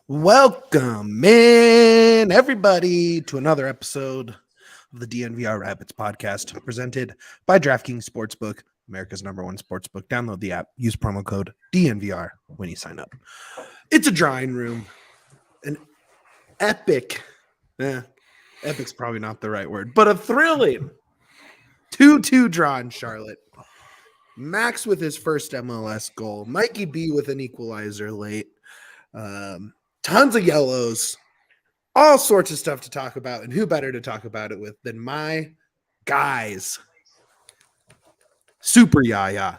Welcome in, everybody, to another episode of the DNVR Rabbits podcast presented by DraftKings Sportsbook, America's #1 sportsbook. Download the app, use promo code DNVR when you sign up. It's a drawing room, an epic, epic's probably not the right word, but a thrilling 2-2 draw in Charlotte. Max with his first MLS goal, Mikey B with an equalizer late. Tons of yellows, all sorts of stuff to talk about, and who better to talk about it with than my guys, Super Yaya.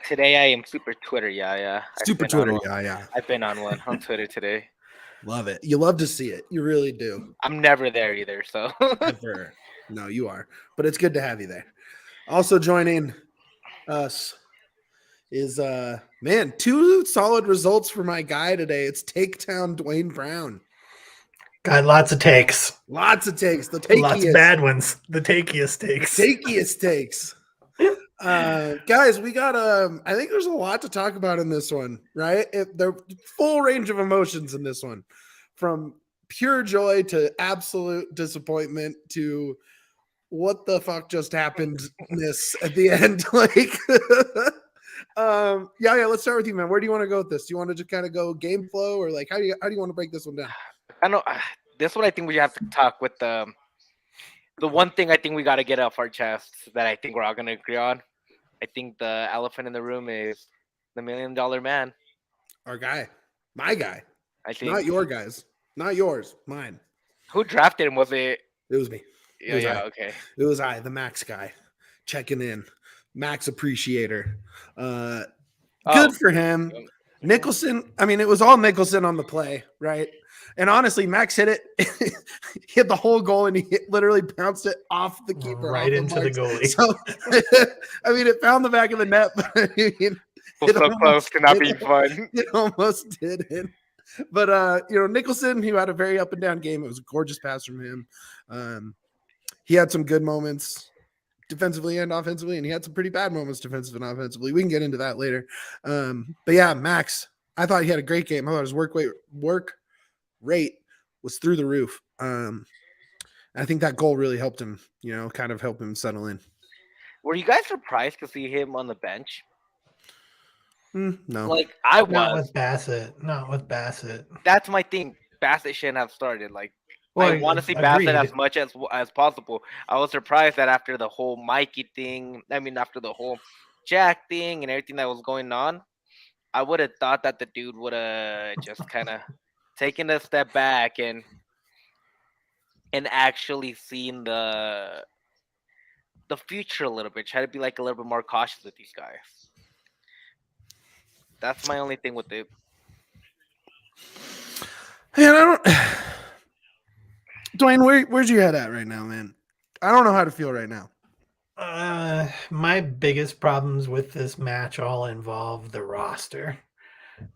Today I am Super Twitter Yaya. Super Twitter Yaya. I've been on one on Twitter today. Love it. You love to see it. You really do. I'm never there either, so. Never. No, you are. But it's good to have you there. Also joining us is two solid results for my guy today. It's Takedown Duane Brown. Got lots of takes. Lots of takes. The takiest. Lots of bad ones. The takiest takes. The takiest takes. Guys, we got I think there's a lot to talk about in this one, right? The full range of emotions in this one, from pure joy to absolute disappointment to what the fuck just happened at the end. Yeah, let's start with you, man. Where do you want to go with this? Do you want to just kind of go game flow, or like how do you want to break this one down? I know this one. I think we have to talk with the one thing I think we got to get off our chests that I think we're all gonna agree on. I think the elephant in the room is the $1 million man. Our guy, my guy. I think not your guys, not yours, mine. Who drafted him? Was it? It was me. Okay. It was I, the Max guy, checking in. Max appreciator. Good for him. Nicholson, I mean, it was all Nicholson on the play, right? And honestly, Max hit it, hit the whole goal, and he literally bounced it off the keeper. Right into the goalie. So, I mean, it found the back of the net, but I mean, it so close to not being fun. It almost didn't. But, Nicholson, he had a very up and down game. It was a gorgeous pass from him. He had some good moments defensively and offensively, and he had some pretty bad moments defensively and offensively. We can get into that later. But yeah, Max, I thought he had a great game. I thought his work rate was through the roof. I think that goal really helped him, kind of help him settle in. Were you guys surprised to see him on the bench? No. Like, I was. Not with Bassett. That's my thing. Bassett shouldn't have started. Like, well, I want to see Bassett as much as possible. I was surprised that after the whole Mikey thing, after the whole Jack thing and everything that was going on, I would have thought that the dude would have just kind of taken a step back and actually seen the future a little bit. Try to be like a little bit more cautious with these guys. That's my only thing with it. Man, Duane, where's your head at right now, man? I don't know how to feel right now. My biggest problems with this match all involve the roster.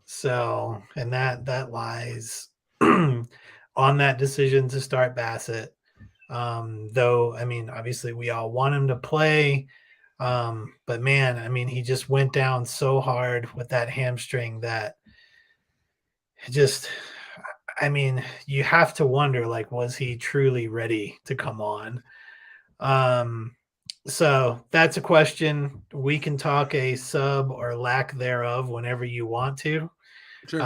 So, and that lies on that decision to start Bassett. Though, obviously we all want him to play. But man, he just went down so hard with that hamstring that just, you have to wonder, like, was he truly ready to come on? So that's a question. We can talk a sub or lack thereof whenever you want to. Sure.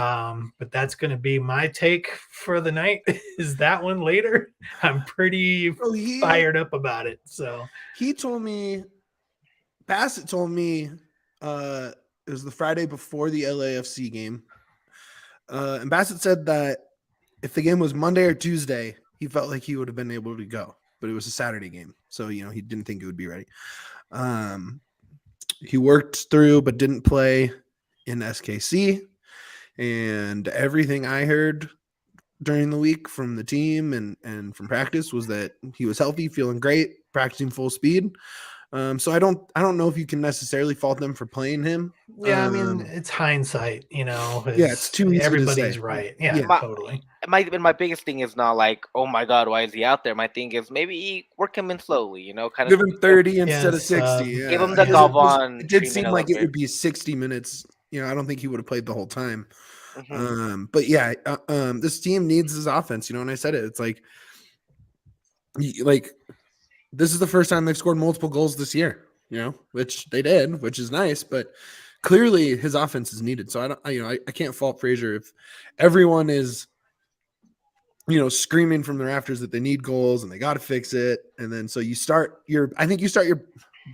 But that's going to be my take for the night. Is that one later? I'm pretty fired up about it. So Bassett told me it was the Friday before the LAFC game. And Bassett said that if the game was Monday or Tuesday, he felt like he would have been able to go, but it was a Saturday game. So, he didn't think it would be ready. He worked through, but didn't play in SKC. And everything I heard during the week from the team and from practice was that he was healthy, feeling great, practicing full speed. So I don't know if you can necessarily fault them for playing him. Yeah, it's hindsight, it's too easy everybody's to say. Right. Yeah, totally. My biggest thing is not like, oh my God, why is he out there? My thing is maybe work him in slowly, kind of give him 30 instead of 60. Give him the Galvan. It did seem like it would be 60 minutes. I don't think he would have played the whole time. But yeah, this team needs this offense. You know, when I said it, it's like this is the first time they've scored multiple goals this year. You know, which they did, which is nice, but clearly his offense is needed. So I can't fault Frazier if everyone is, you know, screaming from the rafters that they need goals and they got to fix it. And then so you start your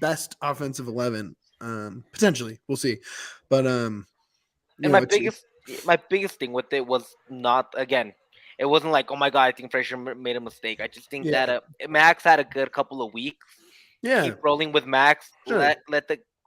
best offensive 11, potentially. We'll see. But And my biggest thing with it was not, again, it wasn't like, oh my god, I think Frazier made a mistake. I just think that Max had a good couple of weeks. Keep rolling with Max. Sure.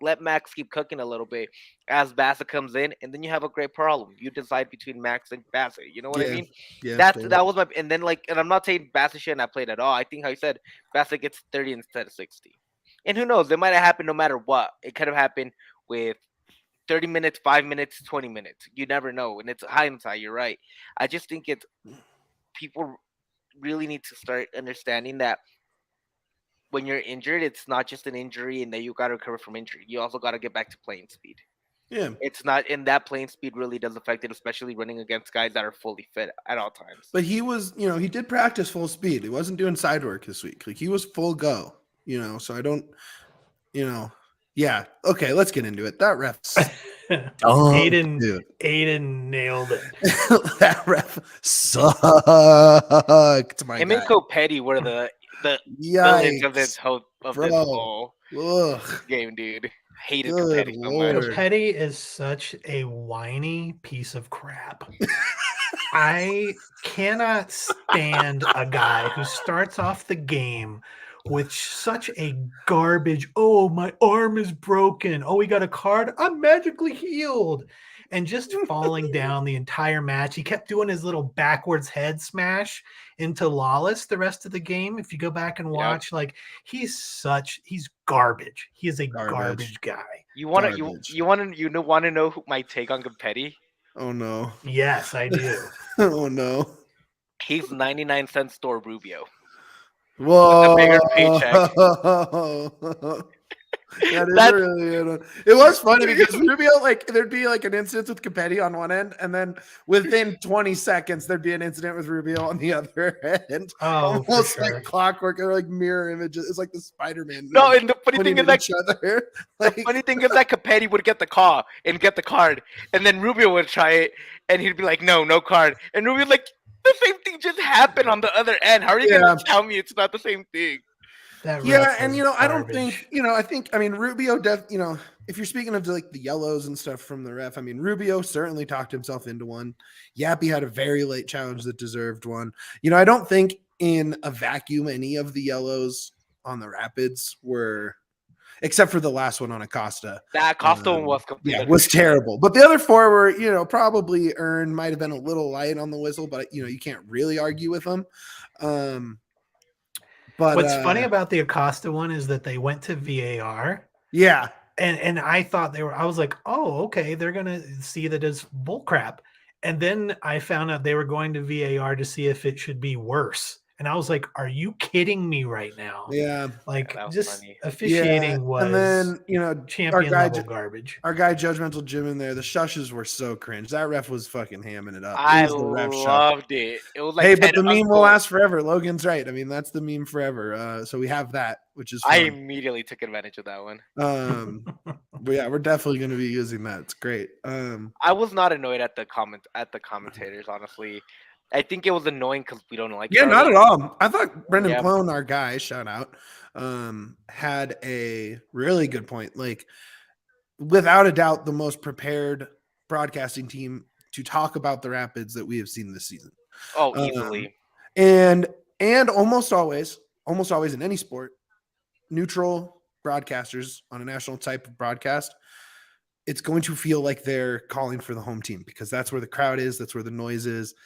Let Max keep cooking a little bit as Bassett comes in, and then you have a great problem. You decide between Max and Bassett. You know what I mean? Yeah. That was my, and then and I'm not saying Bassett shouldn't have played at all. I think how you said, Bassett gets 30 instead of 60. And who knows? It might have happened no matter what. It could have happened with 30 minutes, 5 minutes, 20 minutes. You never know. And it's hindsight. You're right. I just think people really need to start understanding that when you're injured, it's not just an injury and that you got to recover from injury. You also got to get back to playing speed. Yeah. It's not, and that playing speed really does affect it, especially running against guys that are fully fit at all times. But he was, you know, he did practice full speed. He wasn't doing side work this week. Like he was full go, you know, so I don't, you know, yeah. Okay, let's get into it. That ref. Aiden nailed it. That ref sucked. Him and Copetti were the villains of this whole game, dude. Hated Copetti so much. Copetti is such a whiny piece of crap. I cannot stand a guy who starts off the game with such a garbage, oh, my arm is broken. Oh, he got a card. I'm magically healed. And just falling down the entire match. He kept doing his little backwards head smash into Lalas the rest of the game. If you go back and watch, like he's garbage. He is a garbage guy. You want to know who my take on Copetti? Oh no. Yes, I do. Oh no. He's 99 cent store Rubio. Whoa. With a bigger paycheck. It was funny because Rubio, like, there'd be like an incident with Copetti on one end, and then within 20 seconds there'd be an incident with Rubio on the other end. Oh, almost like clockwork or like mirror images. It's like the Spider-Man. No, and the funny thing is like, the funny thing is that Copetti would get the call and get the card, and then Rubio would try it, and he'd be like, no card, and Rubio like, the same thing just happened on the other end. How are you gonna tell me it's not the same thing? And you know, I don't think, you know, I mean, Rubio, you know, if you're speaking of like the yellows and stuff from the ref, I mean, Rubio certainly talked himself into one. Yappy had a very late challenge that deserved one. You know, I don't think in a vacuum any of the yellows on the Rapids were, except for the last one on Acosta. That Acosta one was completely was terrible. But the other four were, you know, probably earned, might have been a little light on the whistle, but you know, you can't really argue with them. But what's funny about the Acosta one is that they went to VAR. Yeah. And I thought I was like, oh, okay, they're gonna see that as bullcrap. And then I found out they were going to VAR to see if it should be worse. And I was like, are you kidding me right now? Yeah. Like, just funny. Officiating was, and then, you know, champion level garbage. Our guy Judgmental Jim in there, the shushes were so cringe. That ref was fucking hamming it up. I loved it. It was like, hey, but the meme will last forever. Logan's right. I mean, that's the meme forever. So we have that, which is fun. I immediately took advantage of that one. But yeah, we're definitely going to be using that. It's great. I was not annoyed at the commentators, honestly. I think it was annoying because we don't like. Yeah, not at all. I thought Brendan Plone, our guy, shout out, had a really good point. Like, without a doubt, the most prepared broadcasting team to talk about the Rapids that we have seen this season. Oh, easily. And almost always in any sport, neutral broadcasters on a national type of broadcast, it's going to feel like they're calling for the home team because that's where the crowd is. That's where the noise is.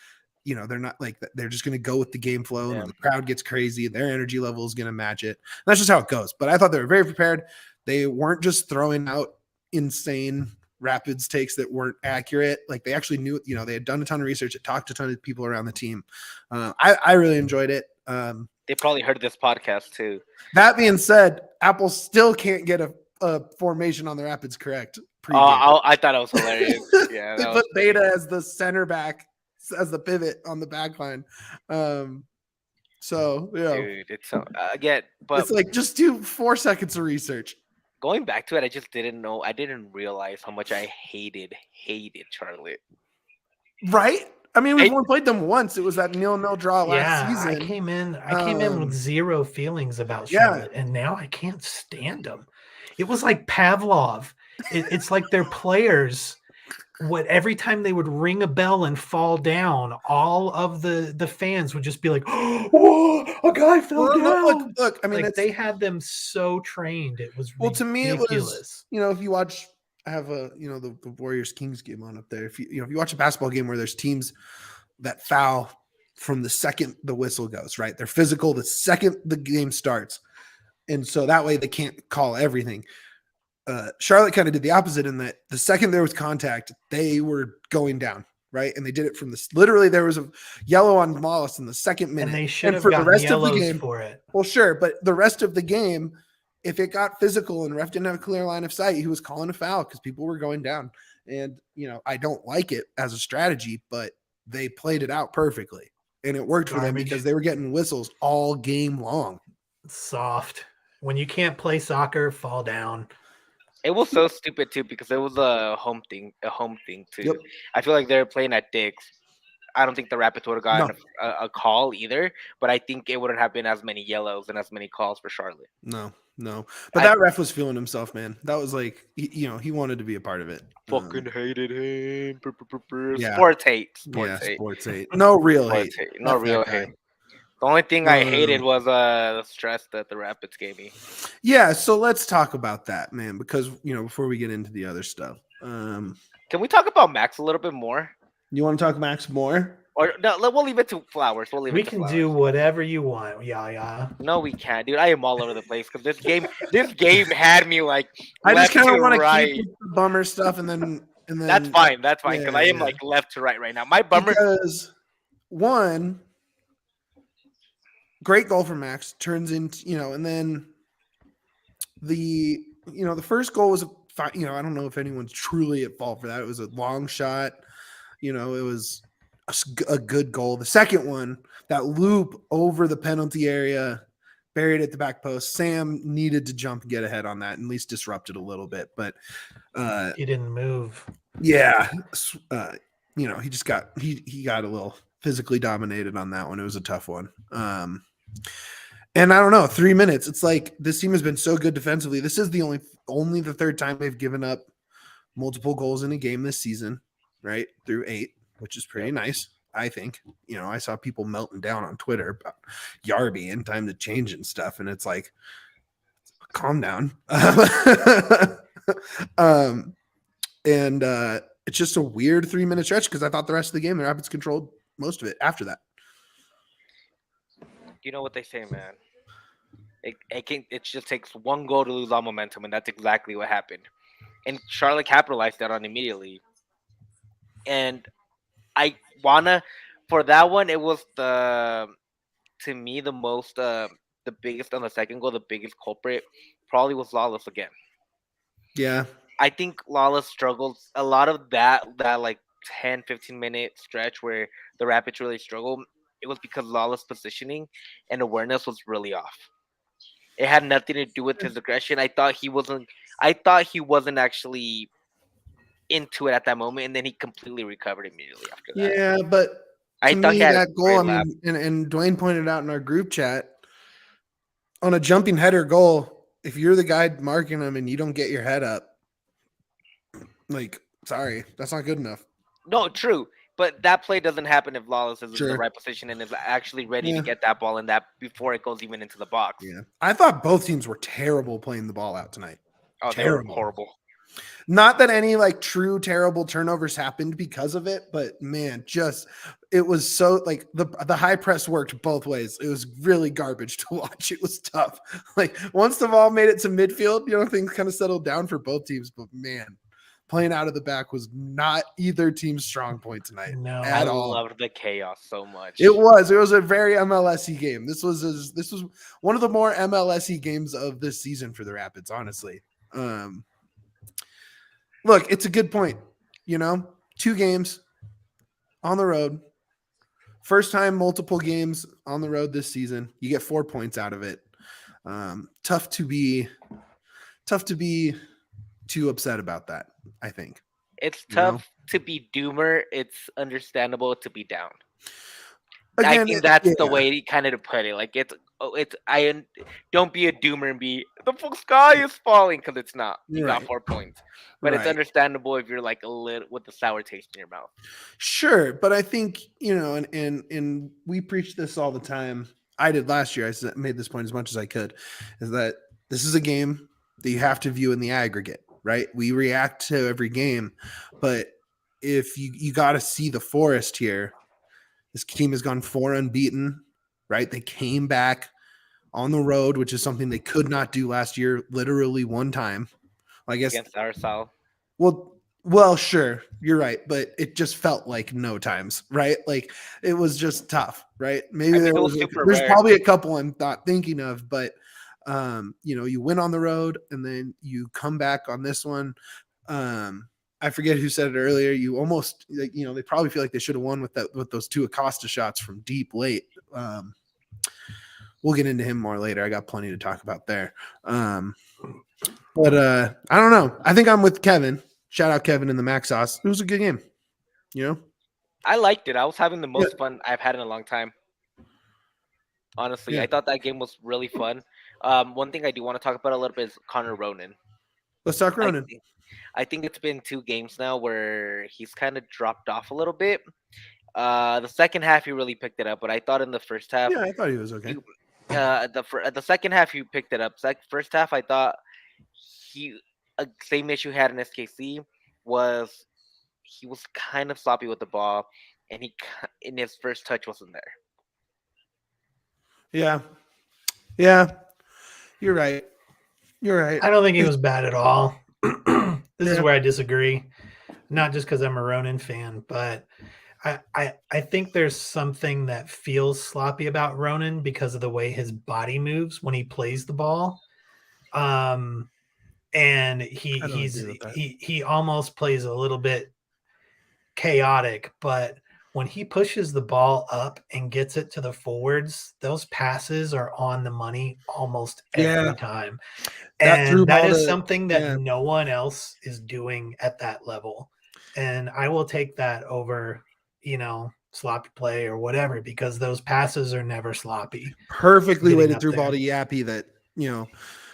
You know, they're not like they're just going to go with the game flow and when the crowd gets crazy, their energy level is going to match it. And that's just how it goes. But I thought they were very prepared. They weren't just throwing out insane Rapids takes that weren't accurate. Like they actually knew, you know, they had done a ton of research. It talked to a ton of people around the team. I really enjoyed it. They probably heard this podcast too. That being said, Apple still can't get a formation on the Rapids correct. I thought it was hilarious. Yeah, they put Beta as the center back, as the pivot on the back line. So yeah, dude, it's so again, but it's like just do 4 seconds of research. going back to it, I just didn't know. I didn't realize how much I hated Charlotte. Right? I mean, we've only played them once. It was that 0-0 draw last season. I came in with zero feelings about Yeah. Charlotte, and now I can't stand them. It was like Pavlov. It's like their players. Every time they would ring a bell and fall down, all of the fans would just be like, "Oh, a guy fell down!" Look, I mean, like they had them so trained. It was ridiculous. To me, it was, if you watch. I have the Warriors Kings game on up there. If you watch a basketball game where there's teams that foul from the second the whistle goes, right? They're physical the second the game starts. And so that way they can't call everything. Charlotte kind of did the opposite in that the second there was contact, they were going down, right? And they did it from literally there was a yellow on Lalas in the second minute. And they should have for gotten the rest yellows of the game for it. Well, sure, but the rest of the game, if it got physical and ref didn't have a clear line of sight, he was calling a foul because people were going down. And, I don't like it as a strategy, but they played it out perfectly. And it worked for them because they were getting whistles all game long. Soft. When you can't play soccer, fall down. It was so stupid, too, because it was a home thing too. Yep. I feel like they were playing at Dick's. I don't think the Rapids would have gotten a call either, but I think it wouldn't have been as many yellows and as many calls for Charlotte. No. But that ref was feeling himself, man. That was like, he wanted to be a part of it. Fucking hated him. Yeah. Sports hate. Sports hate. No real hate. No real hate. The only thing I hated was the stress that the Rapids gave me. Yeah, so let's talk about that, man, because, before we get into the other stuff. Can we talk about Max a little bit more? You want to talk Max more? Or no, we'll leave it to Flowers. We can do whatever you want. Yeah. No, we can't, dude. I am all over the place because this game had me like. I just kind of want to keep the bummer stuff and then. That's fine. That's fine because I am like left to right now. My bummer. Because one, great goal from Max turns into and then the first goal was I don't know if anyone's truly at fault for that. It was a long shot. It was a good goal. The second one, that loop over the penalty area, buried at the back post. Sam needed to jump and get ahead on that and at least disrupt it a little bit. But he didn't move. Yeah. He just got he got a little physically dominated on that one. It was a tough one. And I don't know, 3 minutes. It's like this team has been so good defensively. This is the only the third time they've given up multiple goals in a game this season, right? Through 8, which is pretty nice, I think. I saw people melting down on Twitter about Yarby and time to change and stuff, and it's like, calm down. And it's just a weird 3-minute stretch because I thought the rest of the game the Rapids controlled most of it after that. You know what they say, man. It just takes one goal to lose all momentum, and that's exactly what happened. And Charlotte capitalized that on immediately. And I wanna, for that one, it was to me the most the biggest on the second goal, the biggest culprit probably was Lalas again. Yeah. I think Lalas struggled a lot of that like 10-15 minute stretch where the Rapids really struggled. It was because Lalas' positioning and awareness was really off. It had nothing to do with his aggression. I thought he wasn't actually into it at that moment, and then he completely recovered immediately after that. Yeah, but I thought he had that goal, and Duane pointed out in our group chat, on a jumping header goal, if you're the guy marking him and you don't get your head up, like, sorry, that's not good enough. No, true. But that play doesn't happen if Lalas is in the right position and is actually ready to get that ball in that before it goes even into the box. Yeah. I thought both teams were terrible playing the ball out tonight. Oh, terrible. Horrible. Not that any like true terrible turnovers happened because of it, but man, just it was so like the high press worked both ways. It was really garbage to watch. It was tough. Like once the ball made it to midfield, things kind of settled down for both teams, but man, playing out of the back was not either team's strong point tonight. No, at all. I loved the chaos so much. It was a very MLSy game. This was one of the more MLSy games of this season for the Rapids, honestly. Look, it's a good point. 2 games on the road. First time multiple games on the road this season. You get 4 points out of it. Tough to be too upset about that, I think. It's tough to be doomer. It's understandable to be down. Again, I think that's the way kind of to put it. Like don't be a doomer and be the full sky is falling, because it's not. You got 4 points, but it's understandable if you're like a little with the sour taste in your mouth. Sure, but I think and we preach this all the time. I did last year. I made this point as much as I could, is that this is a game that you have to view in the aggregate, right? We react to every game, but if you got to see the forest here. This team has gone 4 unbeaten, right? They came back on the road, which is something they could not do last year, literally one time. I guess against Arsal. Well, sure, you're right, but it just felt like no times, right? Like it was just tough, right? Maybe there's probably a couple I'm not thinking of, but you win on the road and then you come back on this one. I forget who said it earlier. You almost, they probably feel like they should have won with those 2 Acosta shots from deep late. We'll get into him more later. I got plenty to talk about there. But I don't know. I think I'm with Kevin. Shout out Kevin in the Max Sauce. It was a good game. I liked it. I was having the most fun I've had in a long time. Honestly, I thought that game was really fun. One thing I do want to talk about a little bit is Connor Ronan. Let's talk Ronan. I think it's been 2 games now where he's kind of dropped off a little bit. The second half he really picked it up, but I thought in the first half, I thought he was okay. The second half he picked it up. First half I thought same issue he had in SKC was he was kind of sloppy with the ball, and he in his first touch wasn't there. Yeah, you're right. I don't think he was bad at all. This is where I disagree. Not just because I'm a Ronan fan, but I think there's something that feels sloppy about Ronan because of the way his body moves when he plays the ball. And he almost plays a little bit chaotic, but when he pushes the ball up and gets it to the forwards, those passes are on the money almost every time. And that is something that no one else is doing at that level. And I will take that over, sloppy play or whatever, because those passes are never sloppy. Perfectly weighted through ball to Yappy that,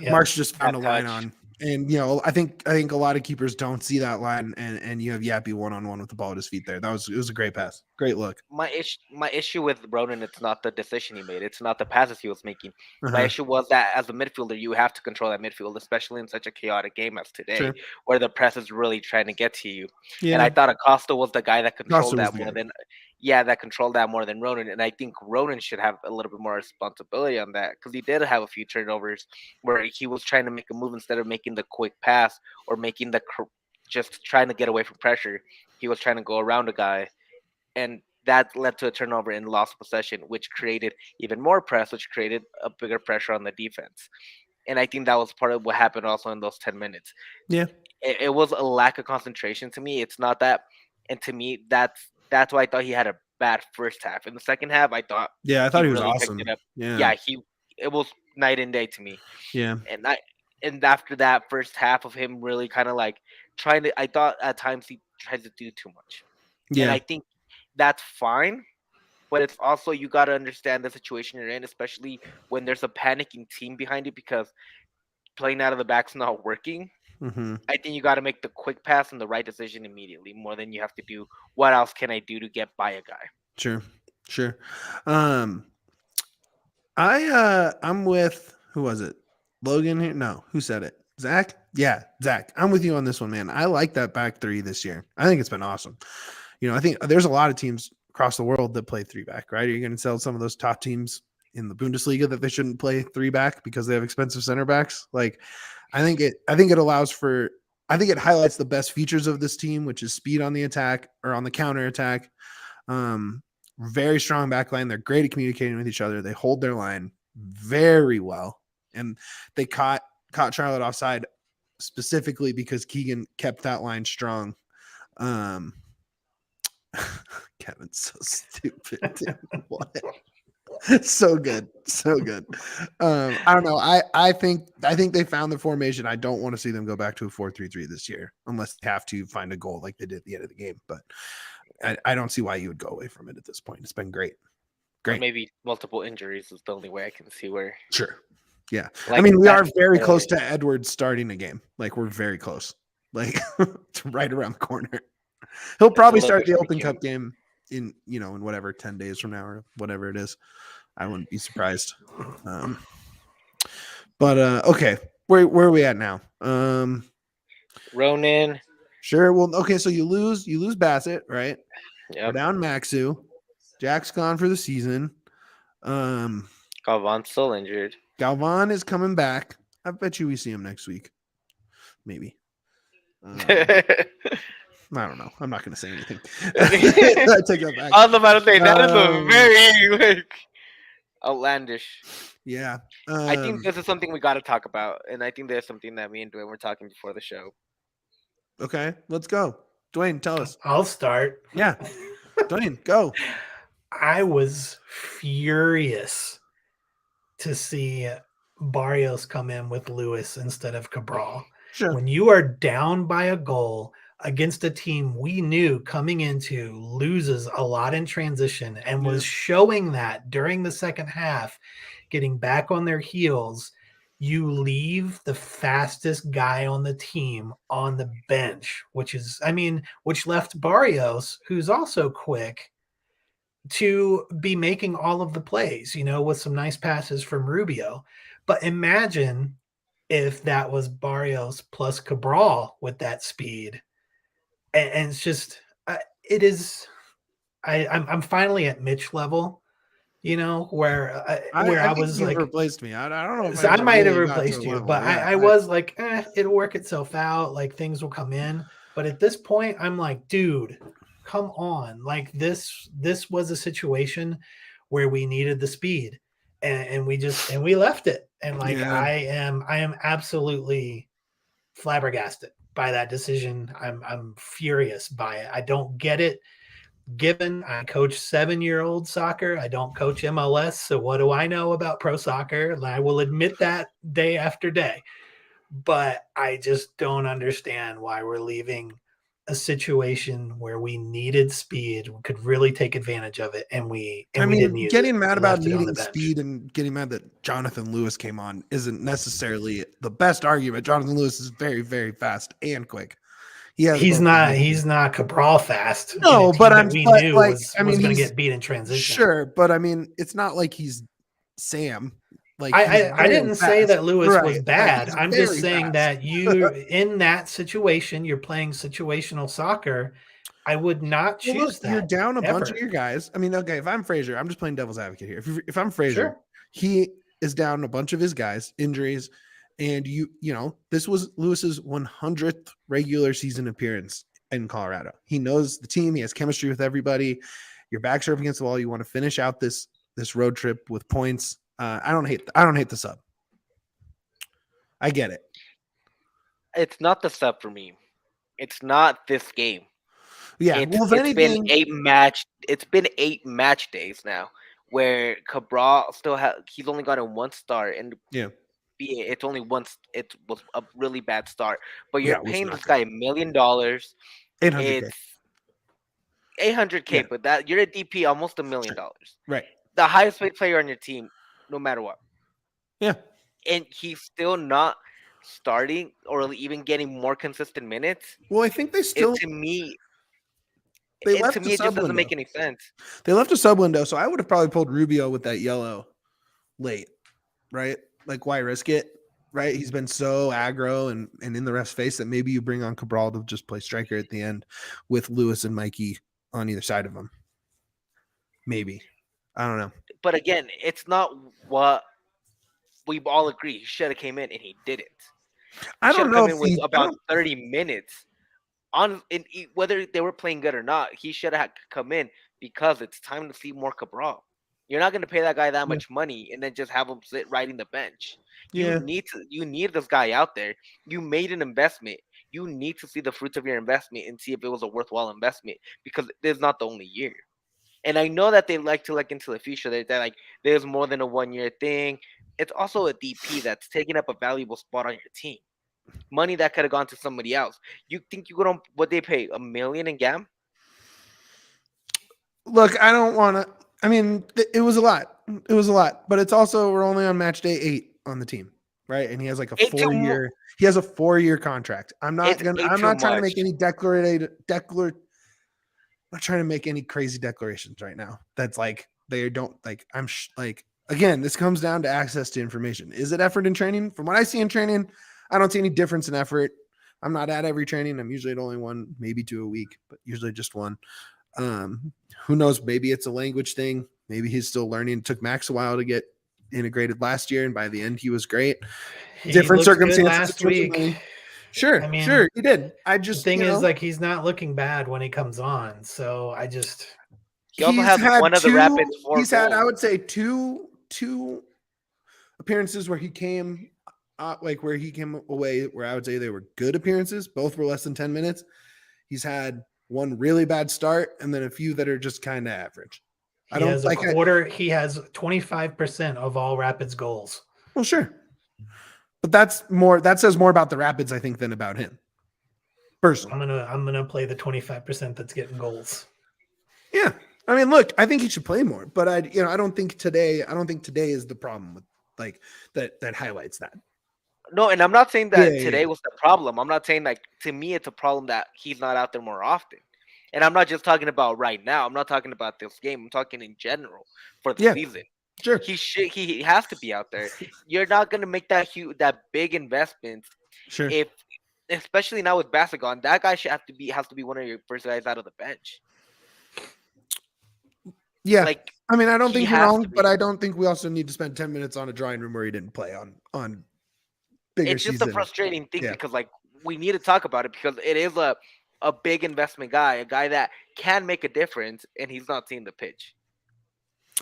Mark's just found a line on. And I think a lot of keepers don't see that line, and you have Yappy one-on-one with the ball at his feet there. It was a great pass, great look. My issue with Ronan, it's not the decision he made, it's not the passes he was making. My issue was that as a midfielder, you have to control that midfield, especially in such a chaotic game as today, where the press is really trying to get to you. And I thought Acosta was the guy that controlled that more than. That controlled that more than Ronan, and I think Ronan should have a little bit more responsibility on that, because he did have a few turnovers where he was trying to make a move instead of making the quick pass or making just trying to get away from pressure. He was trying to go around a guy, and that led to a turnover and lost possession, which created even more press, which created a bigger pressure on the defense. And I think that was part of what happened also in those 10 minutes. Yeah, it was a lack of concentration to me. It's not that, and to me that's why I thought he had a bad first half. In the second half, I thought he was really awesome. Picked it up. It was night and day to me. Yeah. And after that first half of him really kind of like I thought at times he tried to do too much. Yeah. And I think that's fine, but it's also, you got to understand the situation you're in, especially when there's a panicking team behind you, because playing out of the back's not working. Mm-hmm. I think you got to make the quick pass and the right decision immediately, more than you have to do what else can I do to get by a guy. Sure. I'm with, who was it? Logan here? No, who said it? Zach? Yeah, Zach. I'm with you on this one, man. I like that back 3 this year. I think it's been awesome. I think there's a lot of teams across the world that play 3-back, right? Are you going to tell some of those top teams in the Bundesliga that they shouldn't play 3-back because they have expensive center backs? Like, I think it allows for, I think it highlights the best features of this team, which is speed on the attack or on the counter attack. Very strong back line. They're great at communicating with each other. They hold their line very well. And they caught Charlotte offside specifically because Keegan kept that line strong. Kevin's so stupid. Dude. What? So good. I don't know. I think they found the formation. I don't want to see them go back to a 4-3-3 this year unless they have to find a goal like they did at the end of the game. But I don't see why you would go away from it at this point. It's been great. Or maybe multiple injuries is the only way I can see where. Sure. Yeah. Like, I mean, we are very close to Edwards starting a game. Like, we're very close. Like, it's right around the corner. He'll probably start the Open Cup game in whatever 10 days from now or whatever it is. I wouldn't be surprised. But okay, where are we at now? Ronan. Sure. Well, okay. So you lose Bassett, right? Yeah. We're down Maxu. Jack's gone for the season. Galvan's still injured. Galvan is coming back. I bet you we see him next week. Maybe. I don't know. I'm not going to say anything. I take that back. I was about to say that is a very outlandish. Yeah. I think this is something we got to talk about, and I think there's something that me and Duane were talking before the show. Okay, let's go. Duane, tell us. I'll start. Yeah. Duane, go. I was furious to see Barrios come in with Lewis instead of Cabral. Sure. When you are down by a goal against a team we knew coming into loses a lot in transition and was showing that during the second half, getting back on their heels, you leave the fastest guy on the team on the bench, which left Barrios, who's also quick, to be making all of the plays, with some nice passes from Rubio. But imagine if that was Barrios plus Cabral with that speed. And it's just, I'm finally at Mitch level, where I was like, replaced me. I don't know if so I might have really replaced you, level. but Yeah, I was like, it'll work itself out. Like, things will come in. But at this point, I'm like, dude, come on. Like, this was a situation where we needed the speed, and we left it. And like, I am absolutely flabbergasted by that decision. I'm furious by it. I don't get it. Given I coach 7-year-old soccer, I don't coach MLS. So what do I know about pro soccer? I will admit that day after day. But I just don't understand why we're leaving a situation where we needed speed, we could really take advantage of it, and we didn't use getting it. mad about needing speed and getting mad that Jonathan Lewis came on isn't necessarily the best argument. Jonathan Lewis is very, very fast and quick. He's not Cabral fast. No, but we knew was going to get beat in transition. Sure, but I mean, it's not like he's Sam. Like, I didn't say that Lewis was bad. Like, I'm just saying that you, in that situation, you're playing situational soccer. I would not choose that. You're down a bunch of your guys. I mean, okay, if I'm Frazier, I'm just playing devil's advocate here. If I'm Frazier, he is down a bunch of his guys, injuries, and this was Lewis's 100th regular season appearance in Colorado. He knows the team. He has chemistry with everybody. Your backs are up against the wall. You want to finish out this road trip with points. I don't hate the sub. I get it. It's not the sub for me. It's not this game. Yeah, it's been 8 match days now where Cabral he's only gotten one start, and it's only once. It was a really bad start, but you're paying this guy $1 million. $800K. It's $800K, but that you're a DP, almost $1 million. Right. The highest paid player on your team, no matter what. Yeah. And he's still not starting or even getting more consistent minutes. Well, I think they still. To me, it just doesn't make any sense. They left a sub window, so I would have probably pulled Rubio with that yellow late, right? Like, why risk it, right? He's been so aggro and in the ref's face that maybe you bring on Cabral to just play striker at the end with Lewis and Mikey on either side of him. Maybe. I don't know. But again, it's not what we all agree. He should have came in, and he didn't. I don't know if with about 30 minutes. Whether they were playing good or not, he should have come in because it's time to see more Cabral. You're not going to pay that guy that much money and then just have him sit riding the bench. Yeah. You need this guy out there. You made an investment. You need to see the fruits of your investment and see if it was a worthwhile investment, because this is not the only year. And I know that they like to look into the future. That like there's more than a 1 year thing. It's also a DP that's taking up a valuable spot on your team. Money that could have gone to somebody else. You think you could what they pay $1 million in GAM? Look, I don't want to. I mean, it was a lot. It was a lot, but it's also we're only on match day 8 on the team, right? And he has like a 4-year. He has a 4-year contract. I'm not trying to make any I'm not trying to make any crazy declarations right now. That's like they don't like. Again, this comes down to access to information. Is it effort in training? From what I see in training, I don't see any difference in effort. I'm not at every training. I'm usually at only 1, maybe 2 a week, but usually just 1. Who knows? Maybe it's a language thing. Maybe he's still learning. It took Max a while to get integrated last year, and by the end, he was great. Different circumstances last week. Sure, sure, he did. The thing is, like, he's not looking bad when he comes on. So I just he also has one of the Rapids 4 He's had, I would say, two appearances where he came where he came away where I would say they were good appearances. Both were less than 10 minutes. He's had one really bad start and then a few that are just kind of average. He has 25% of all Rapids goals. Well, sure. But that says more about the Rapids, I think, than about him. Personally. I'm gonna play the 25% that's getting goals. Yeah. I mean, look, I think he should play more, but I don't think today is the problem with like that highlights that. No, and I'm not saying that today was the problem. I'm not saying, like, to me it's a problem that he's not out there more often. And I'm not just talking about right now. I'm not talking about this game. I'm talking in general for the season. Sure. He has to be out there. You're not going to make that big investment. Sure. Especially now with Basagon, that guy has to be one of your first guys out of the bench. Yeah. Like, I mean, I don't think you're wrong, but I don't think we also need to spend 10 minutes on a drawing room where he didn't play on bigger It's just season. a frustrating thing because, like, we need to talk about it because it is a big investment guy, a guy that can make a difference, and he's not seeing the pitch.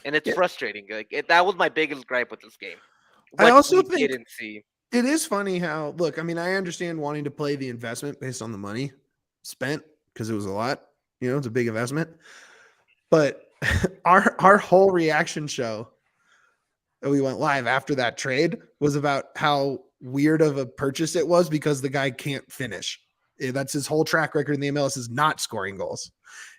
And it's frustrating. Like that was my biggest gripe with this game. I also think it is funny how, look, I mean, I understand wanting to play the investment based on the money spent because it was a lot, it's a big investment. But our whole reaction show that we went live after that trade was about how weird of a purchase it was because the guy can't finish. That's his whole track record in the MLS is not scoring goals.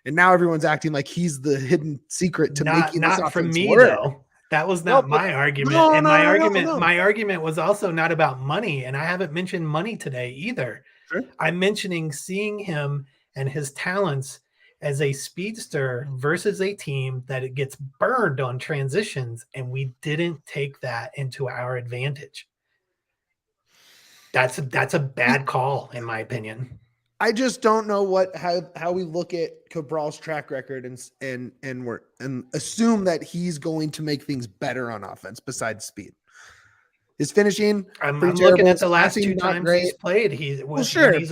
And now everyone's acting like he's the hidden secret to making this offense from me work. Though. That was not my argument. My argument was also not about money. And I haven't mentioned money today either. Sure. I'm mentioning seeing him and his talents as a speedster versus a team that it gets burned on transitions. And we didn't take that into our advantage. That's a bad call, in my opinion. I just don't know how we look at Cabral's track record and assume that he's going to make things better on offense besides speed. His finishing, I'm looking at the last 2 times he's played. He's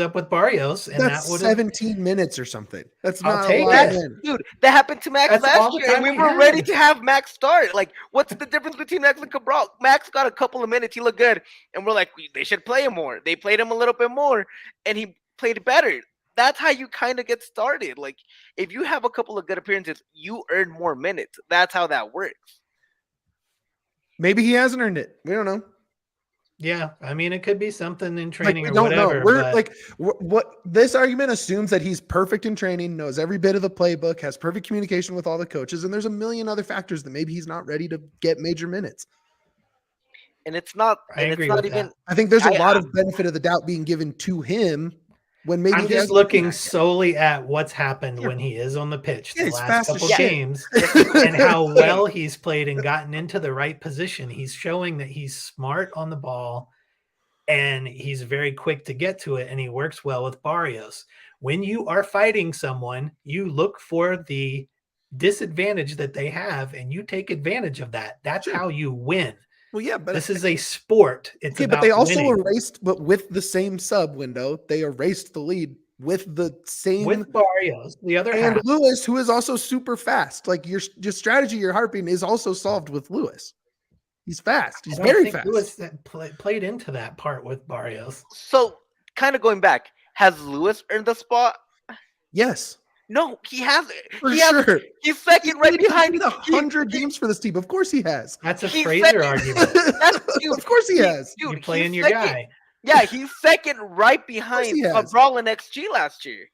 up with Barrios, and that's 17 minutes or something. That's not a lot. Dude, that happened to Max last year, and we were ready to have Max start. Like, what's the difference between Max and Cabral? Max got a couple of minutes, he looked good, and we're like, they should play him more. They played him a little bit more, and he played better. That's how you kind of get started. Like, if you have a couple of good appearances, you earn more minutes. That's how that works. Maybe he hasn't earned it. We don't know. Yeah, I mean, it could be something in training we or don't whatever. Know. We're what this argument assumes that he's perfect in training, knows every bit of the playbook, has perfect communication with all the coaches, and there's a million other factors that maybe he's not ready to get major minutes. And it's not. I agree with that. I think there's a lot of benefit of the doubt being given to him. When maybe I'm just looking solely at what's happened when he is on the pitch the last couple games and how well he's played and gotten into the right position. He's showing that he's smart on the ball and he's very quick to get to it, and he works well with Barrios. When you are fighting someone, you look for the disadvantage that they have and you take advantage of that. That's how you win. Well, yeah, but this is a sport. It's but they also erased, but with the same sub window, they erased the lead with the same with Barrios, the other and half. Lewis, who is also super fast. Like your strategy you're harping is also solved with Lewis. He's fast. He's I don't very think fast. Lewis that played into that part with Barrios. So, kind of going back, has Lewis earned the spot? Yes, No, he hasn't. for sure. He's second right behind. He played 100 games for this team. Of course he has. That's a He's Fraser second. argument. Of course he has. Dude, You're playing he's your second. guy. Yeah, he's second right behind he has. Cabral and XG last year.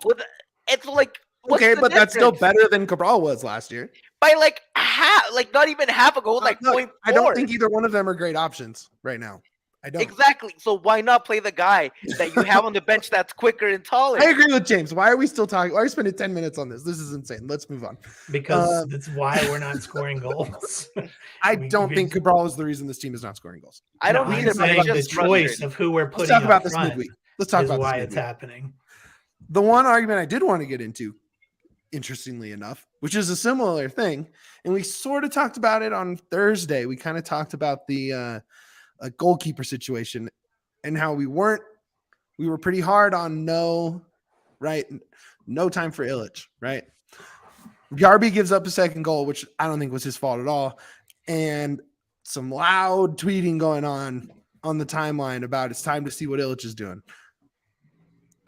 With it's like what's Okay, the but that's still difference? better than Cabral was last year. By like half, like not even half a goal, like Look, 0.4. I don't think either one of them are great options right now. I don't. Exactly. So why not play the guy that you have on the bench that's quicker and taller? I agree with James. Why are we still talking? Why are we spending 10 minutes on this? This is insane. Let's move on. Because that's why we're not scoring goals. I don't think Cabral is the reason this team is not scoring goals. I don't I'm either, but saying it's the just choice frustrating. of who we're Let's putting talk about up this front midweek. Let's talk is about why this it's midweek. happening. The one argument I did want to get into, interestingly enough, which is a similar thing, and we sort of talked about it on Thursday. We kind of talked about the goalkeeper situation and how we were pretty hard on no time for Illich, right? Garby gives up a second goal, which I don't think was his fault at all, and some loud tweeting going on the timeline about it's time to see what Illich is doing.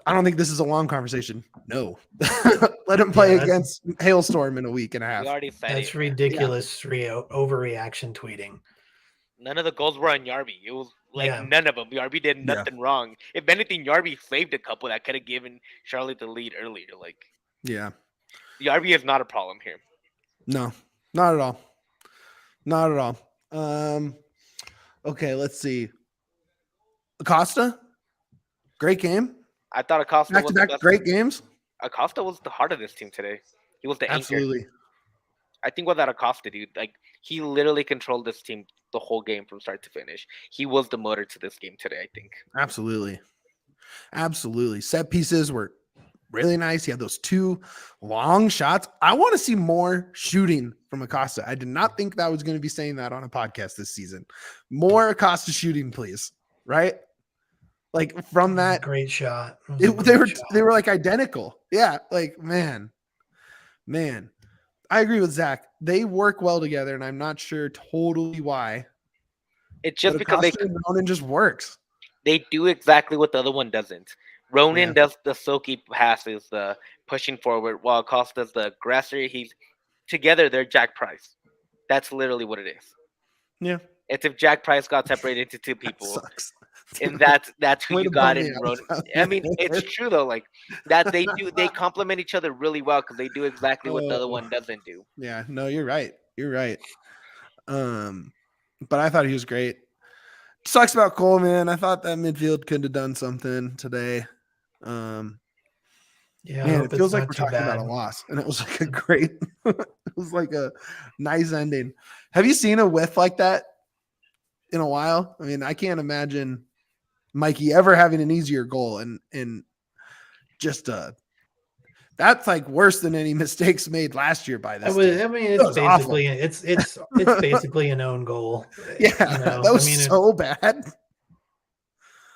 I don't think this is a long conversation. No. Let him play against Hailstorm in a week and a half. We already said That's it. ridiculous overreaction tweeting. None of the goals were on Yarby. It was like none of them. Yarby did nothing wrong. If anything, Yarby saved a couple that could have given Charlotte the lead earlier. Like, yeah, Yarby is not a problem here. No, not at all. Not at all. Okay, let's see. Acosta, great game. I thought Acosta was the best. Great games. Acosta was the heart of this team today. He was the Absolutely. anchor. I think without Acosta, dude, like he literally controlled this team the whole game from start to finish. He was the motor to this game today, I think. Absolutely. Set pieces were really nice. He had those 2 long shots. I want to see more shooting from Acosta. I did not think that was going to be saying that on a podcast this season. More Acosta shooting, please. Right? Like from that great shot. They were like identical. Yeah, like man. I agree with Zach. They work well together, and I'm not sure totally why. It's just because Ronan just works. They do exactly what the other one doesn't. Ronan does the silky passes, the pushing forward, while Acosta does the aggressor. He's together. They're Jack Price. That's literally what it is. Yeah. It's if Jack Price got separated into 2 people. Sucks. And that's who you got in Ronan. I mean, it's true though. Like that, they complement each other really well because they do exactly what the other one doesn't do. Yeah, no, you're right. But I thought he was great. Sucks about Coleman. I thought that midfield could have done something today. Man, it feels like we're talking about a loss, and it was like it was like a nice ending. Have you seen a whiff like that in a while? I mean, I can't imagine Mikey ever having an easier goal, and just that's like worse than any mistakes made last year by this. It's basically it's basically an own goal. Yeah, that was so bad.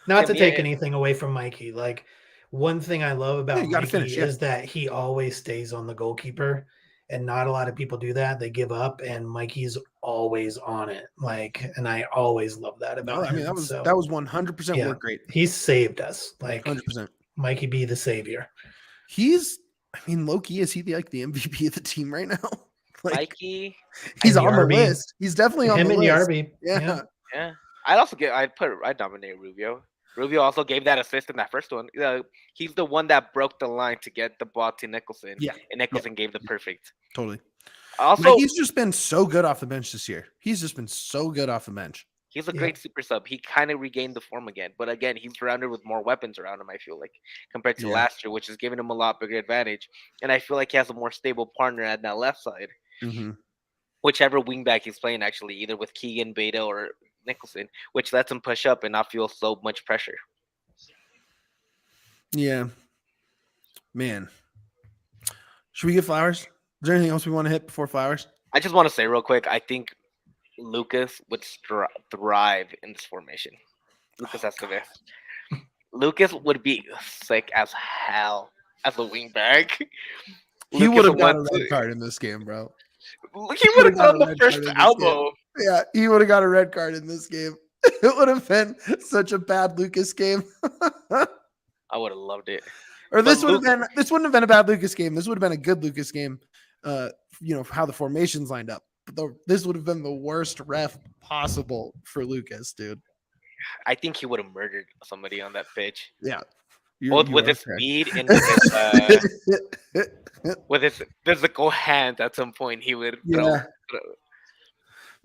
Not to take anything away from Mikey, like one thing I love about Mikey is that he always stays on the goalkeeper, and not a lot of people do that. They give up, and Mikey's always on it. Like, and I always love that about him. That was 100% work rate. He saved us. Like 100%. Mikey be the savior. Low-key, is he the MVP of the team right now? Like, Mikey, he's on the list. He's definitely on the list. Yarby. Yeah. I'd nominate Rubio. Rubio also gave that assist in that first one. He's the one that broke the line to get the ball to Nicholson. Yeah. And Nicholson gave the perfect. Totally. Also, he's just been so good off the bench this year. He's a great super sub. He kind of regained the form again. But again, he's surrounded with more weapons around him, I feel like, compared to last year, which is giving him a lot bigger advantage. And I feel like he has a more stable partner at that left side. Mm-hmm. Whichever wingback he's playing, actually, either with Keegan, Beta, or Nicholson, which lets him push up and not feel so much pressure. Yeah. Man. Should we get flowers? Is there anything else we want to hit before flowers? I just want to say real quick, I think Lucas would thrive in this formation. Lucas Estevez. Lucas would be sick as hell as a wingback. He would Lucas have got went a red to, card in this game, bro. he Would would have have got thrown a the red first card in this game. elbow. Yeah, he would have got a red card in this game. It would have been such a bad Lucas game. I would have loved it. Or this But this wouldn't have been a bad Lucas game. This would have been a good Lucas game. How the formations lined up. But this would have been the worst ref possible for Lucas, dude. I think he would have murdered somebody on that pitch. Yeah. Both with his speed and with his physical hands at some point he would throw.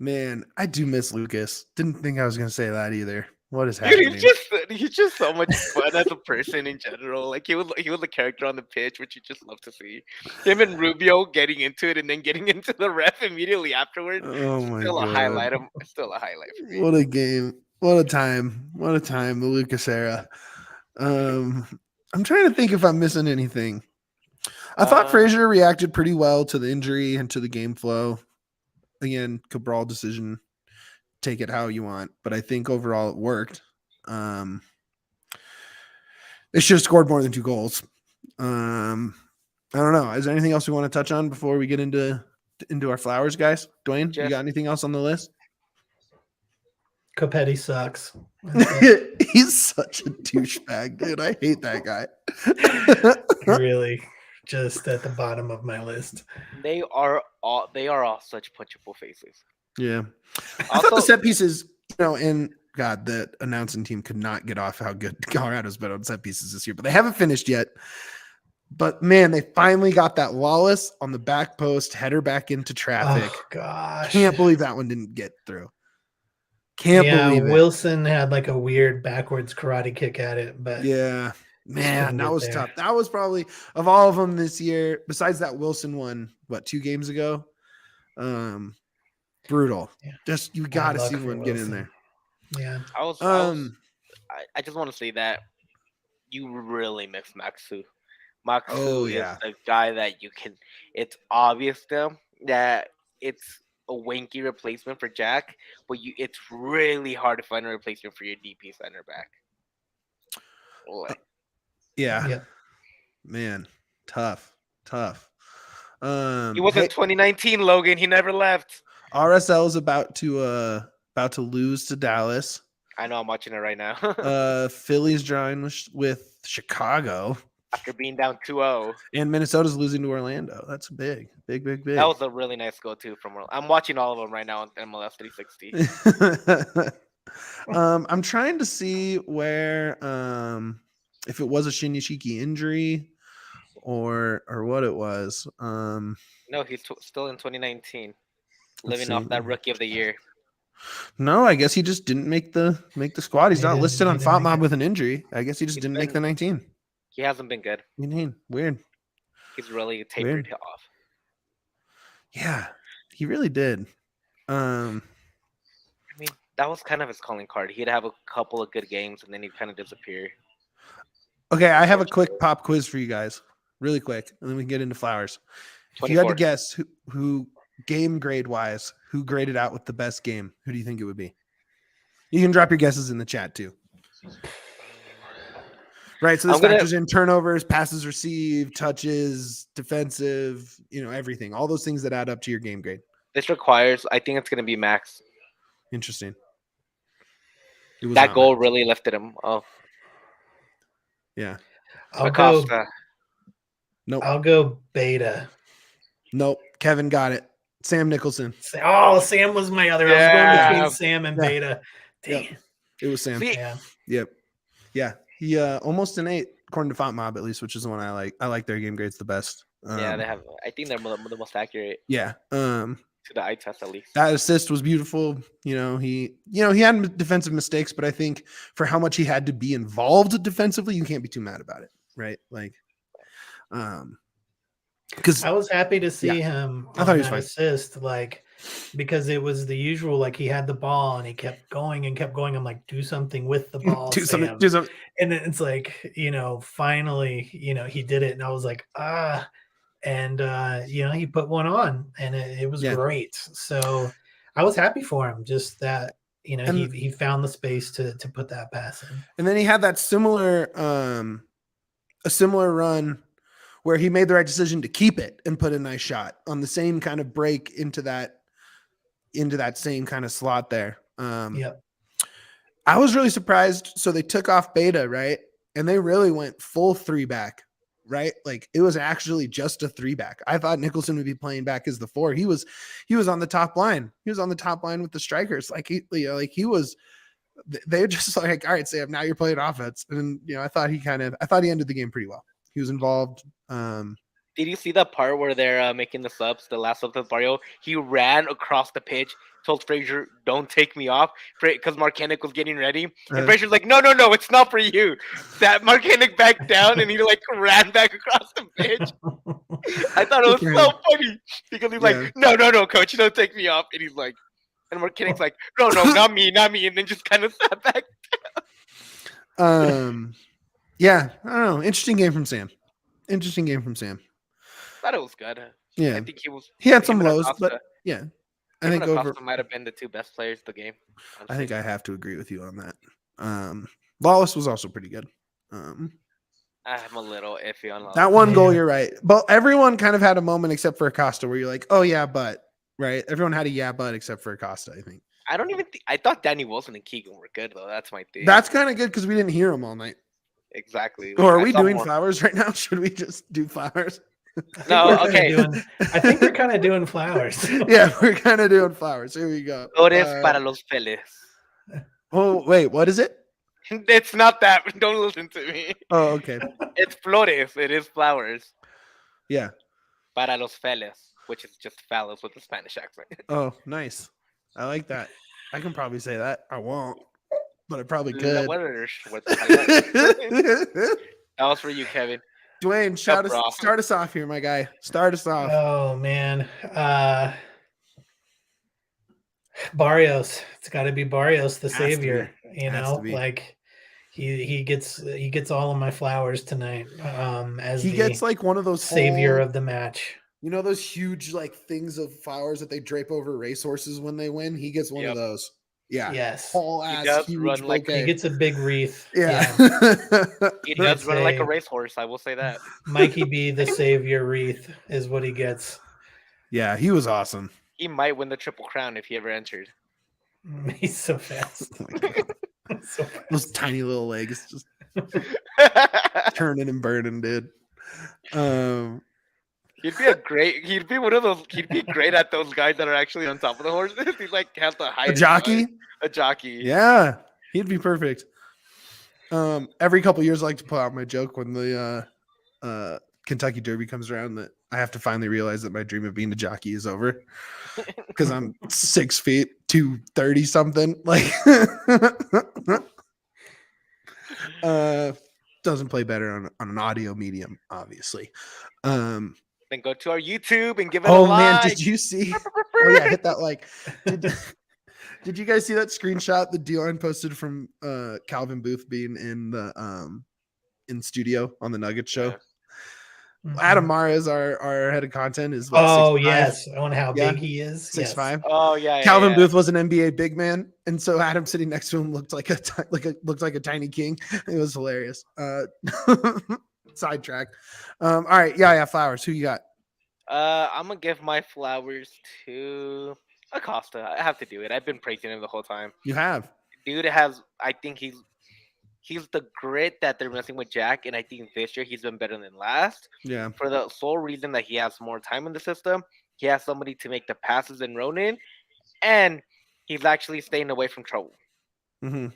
Man, I do miss Lucas. Didn't think I was gonna say that either. What is Dude, happening? he's just so much fun as a person in general. Like he was a character on the pitch, which you just love to see. Him and Rubio getting into it and then getting into the ref immediately afterwards. Oh my Still god. a highlight. Still a highlight for me. What a game. What a time. What a time, the Lucas era. I'm trying to think if I'm missing anything. I thought Frazier reacted pretty well to the injury and to the game flow. Again, Cabral decision. Take it how you want, but I think overall it worked. They should have scored more than 2 goals. I don't know. Is there anything else we want to touch on before we get into our flowers, guys? Dwayne, you got anything else on the list? Copetti sucks. He's such a douchebag, dude. I hate that guy. Really, just at the bottom of my list. They are all such punchable faces. Yeah. I Also, thought the set pieces, and God, the announcing team could not get off how good Colorado's been on set pieces this year, but they haven't finished yet. But man, they finally got that Lalas on the back post, header back into traffic. Oh gosh. Can't believe that one didn't get through. Can't believe it. Wilson had like a weird backwards karate kick at it, but yeah, man, that was tough. That was probably, of all of them this year, besides that Wilson one, 2 games ago? Brutal. Yeah. Just you got to see one get in there. Yeah. I just want to say that you really miss Maxu. Maxu is a guy that you can. It's obvious though that it's a wanky replacement for Jack, but it's really hard to find a replacement for your DP center back. Yeah. Man, tough. He was in 2019, Logan. He never left. RSL is about to lose to Dallas. I know. I'm watching it right now. Philly's drawing with Chicago after being down 2-0, and Minnesota's losing to Orlando. That's big. That was a really nice goal too from Orlando. I'm watching all of them right now on MLS 360. I'm trying to see where if it was a Shinyashiki injury or what it was. No, he's still in 2019. Living off that rookie of the year. No, I guess he just didn't make the squad. He's not listed on FOTMob with an injury. I guess he just didn't make the 19. He hasn't been good. Weird. He's really tapered off. Yeah, he really did. I mean, that was kind of his calling card. He'd have a couple of good games and then he'd kind of disappear. Okay, I have a quick pop quiz for you guys, really quick, and then we can get into flowers. If you had to guess who game grade wise, who graded out with the best game, who do you think it would be? You can drop your guesses in the chat too. Right, so this factors in turnovers, passes received, touches, defensive, everything. All those things that add up to your game grade. This requires, I think it's going to be Max. Interesting. That goal really lifted him. Oh. Yeah. I'll go Beta. Nope. Kevin got it. Sam Nicholson. Oh, Sam was my other. I was going between Sam and Beta. Damn. Yep. It was Sam. Yeah. Yep. Yeah. He almost an 8, according to FOTMob at least, which is the one I like. I like their game grades the best. Yeah, they have. I think they're the most accurate. Yeah. To the eye test at least. That assist was beautiful. He had defensive mistakes, but I think for how much he had to be involved defensively, you can't be too mad about it, right? Like, because I was happy to see him. I thought he was fine. Assist, because it was the usual. He had the ball and he kept going and kept going. I'm like, do something with the ball, do something. And then it's finally, he did it, and I was like, and he put one on, and it was great. So I was happy for him. Just that, he found the space to put that pass in. And then he had that similar a similar run where he made the right decision to keep it and put a nice shot on the same kind of break into that same kind of slot there. Yep. I was really surprised. So they took off Beta, right? And they really went full 3-back, right? Like it was actually just a 3-back. I thought Nicholson would be playing back as the 4. He was on the top line. He was on the top line with the strikers. They were just like, all right, Sam, now you're playing offense. And I thought he ended the game pretty well. He was involved. Did you see that part where they're making the subs, the last sub to Barrio? He ran across the pitch, told Frazier, don't take me off, because Marcanic was getting ready. And Frazier's like, no, it's not for you. That Marcanic backed down, and he ran back across the pitch. I thought it was so funny, because he's like, no, coach, don't take me off. And he's like, and Marcanic's like, no, not me. And then just kind of sat back down. Yeah, I don't know. Interesting game from Sam. Thought it was good. Yeah, I think he had some lows, but yeah, I think Acosta might have been the 2 best players of the game. Honestly. I think I have to agree with you on that. Lalas was also pretty good. I'm a little iffy on Lalas. That one goal. You're right, but everyone kind of had a moment except for Acosta where you're like, oh yeah, but right. Everyone had a but except for Acosta. I think. I thought Danny Wilson and Keegan were good though. That's my thing. That's kind of good because we didn't hear them all night. Exactly. Or are we doing flowers right now? Should we just do flowers? No, okay. I think we're kind of doing flowers. Yeah, we're kind of doing flowers. Here we go. Flores para los feles. Oh, wait, what is it? It's not that. Don't listen to me. Oh, okay. It's flores. It is flowers. Yeah. Para los feles, which is just fellas with a Spanish accent. Oh, nice. I like that. I can probably say that. I won't, but I probably could. That was for you, Kevin. Duane, start us off here, my guy. Start us off. Oh man, Barrios. It's got to be Barrios, the savior. Like he gets all of my flowers tonight. As he gets like one of those savior of the match. You know those huge like things of flowers that they drape over racehorses when they win. He gets one of those. Yeah. Yes. Whole ass huge he gets a big wreath. Yeah. He does run like a racehorse. I will say that. Mikey B, the savior wreath, is what he gets. Yeah, he was awesome. He might win the Triple Crown if he ever entered. He's so fast. Oh my God. So fast. Those tiny little legs just turning and burning, dude. He'd be great at those guys that are actually on top of the horses. He'd like have the highest a jockey. Yeah, he'd be perfect. Every couple years I like to pull out my joke when the Kentucky Derby comes around that I have to finally realize that my dream of being a jockey is over because I'm 6 feet 230 something. Like doesn't play better on an audio medium, obviously. Then go to our YouTube and give it a like. Oh man, did you see? Oh yeah, hit that like. Did you guys see that screenshot that Dion posted from Calvin Booth being in the in studio on the Nugget show? Mm-hmm. Adam Mares, our head of content, is what, 6'5"? Yes, I wonder how big he is. 6'5". Oh yeah. Calvin Booth was an NBA big man, and so Adam sitting next to him looked like a tiny king. It was hilarious. Sidetrack. All right, yeah, flowers. Who you got? I'm gonna give my flowers to Acosta. I have to do it. I've been praising him the whole time. You have. Dude has. I think he's the grit that they're missing with Jack, and I think this year he's been better than last. Yeah. For the sole reason that he has more time in the system, he has somebody to make the passes and run in, and he's actually staying away from trouble. Mm-hmm.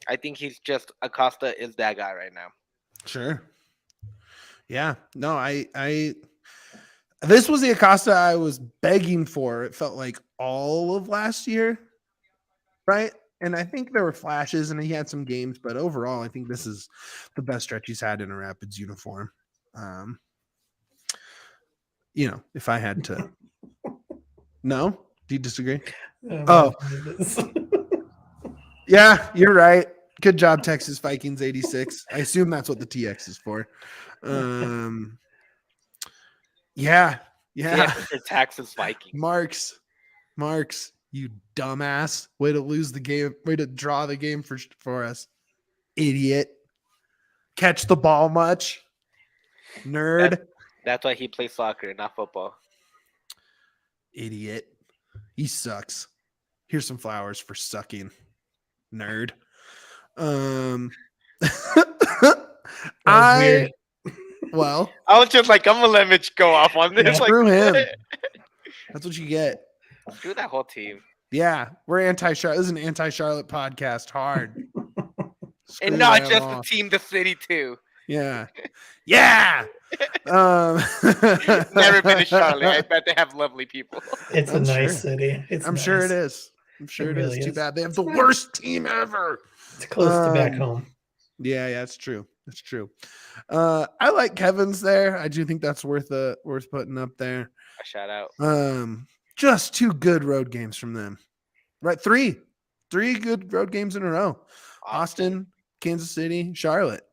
I think he's just Acosta is that guy right now. Sure. Yeah. No, I this was the Acosta I was begging for. It felt like all of last year, right? And I think there were flashes and he had some games, but overall, I think this is the best stretch he's had in a Rapids uniform. If I had to. No? Do you disagree? Oh. Yeah, you're right. Good job, Texas Vikings 86. I assume that's what the TX is for. Yeah. For Texas Vikings. Marks. You dumbass. Way to lose the game. Way to draw the game for us. Idiot. Catch the ball much. Nerd. That's why he plays soccer, not football. Idiot. He sucks. Here's some flowers for sucking. Nerd. Weird. Well, I was just like, I'm gonna let Mitch go off on this. Yeah. Like, screw him. That's what you get. Screw that whole team. Yeah, we're anti-Charlotte. This is an anti-Charlotte podcast. Hard. Screw And not them just all. the team, the city too. Yeah. Yeah. Never been to Charlotte. I bet they have lovely people. It's I'm a nice sure. city. It's I'm sure it nice. is. I'm sure It it is. really Too is. bad they have the worst team ever. It's close to back Um, home. Yeah, it's true. It's true. I like Kevin's there. I do think that's worth putting up there. A shout out. Just 2 good road games from them. Right, 3 good road games in a row. Austin, Kansas City, Charlotte.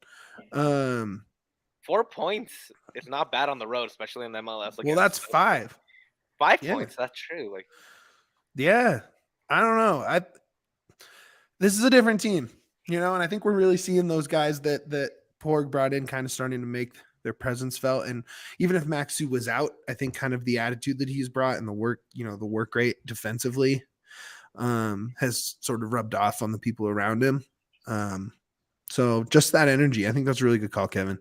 4 points is not bad on the road, especially in the MLS. Well, that's 5. 5 yeah. points. That's true. Like, Yeah, I don't know. This is a different team, and I think we're really seeing those guys that Porg brought in kind of starting to make their presence felt. And even if Maxu was out, I think kind of the attitude that he's brought and the work rate defensively has sort of rubbed off on the people around him. So just that energy, I think that's a really good call, Kevin.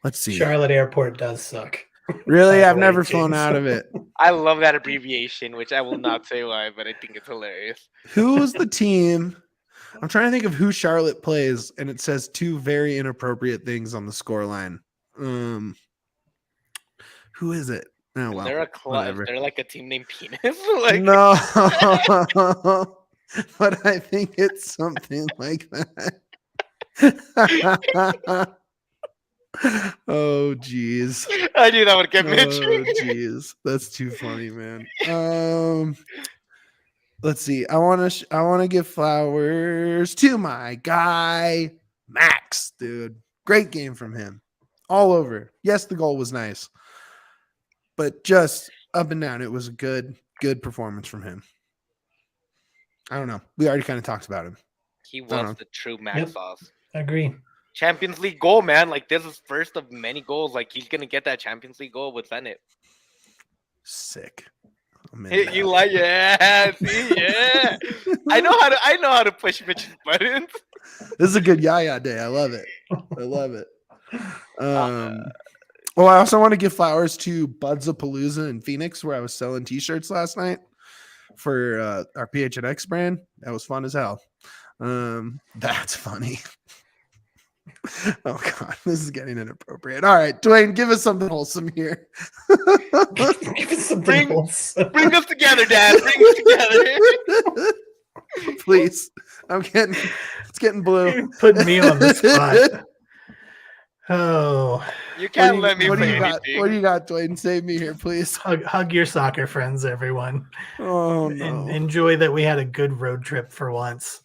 Let's see. Charlotte Airport does suck. Really? I've Way, never flown James. out of it. I love that abbreviation, which I will not say why, but I think it's hilarious. Who's the team? I'm trying to think of who Charlotte plays, and it says 2 very inappropriate things on the scoreline. Who is it? Oh, well, They're a club. whatever. They're like a team named Penis. Like, No, but I think it's something like that. Oh, geez. I knew that would get Oh, Mitch. geez. That's too funny, man. Let's see. I want to give flowers to my guy Max, dude. Great game from him. All over. Yes, the goal was nice. But just up and down, it was a good performance from him. I don't know. We already kind of talked about him. He I don't was know. the true Max Yep. sauce. I agree. Champions League goal, man. Like, this is first of many goals. Like, he's gonna get that Champions League goal with Zenit. Sick. I'm in You that. like, yeah, see, yeah. I know how to push Mitch's buttons. This is a good Yaya day. I love it. I love it. Well, I also want to give flowers to Buds-a-Palooza in Phoenix, where I was selling T-shirts last night for our PHNX brand. That was fun as hell. That's funny. Oh God, this is getting inappropriate. All right, Duane, give us something wholesome here. Give us something Bring- wholesome. Bring us together, Dad. Bring us together. Please, it's getting blue. You're putting me on the spot. Oh, You can't let me What do say you got? anything. What do you got, Duane? Save me here, please. hug your soccer friends, everyone. Oh no. Enjoy that we had a good road trip for once.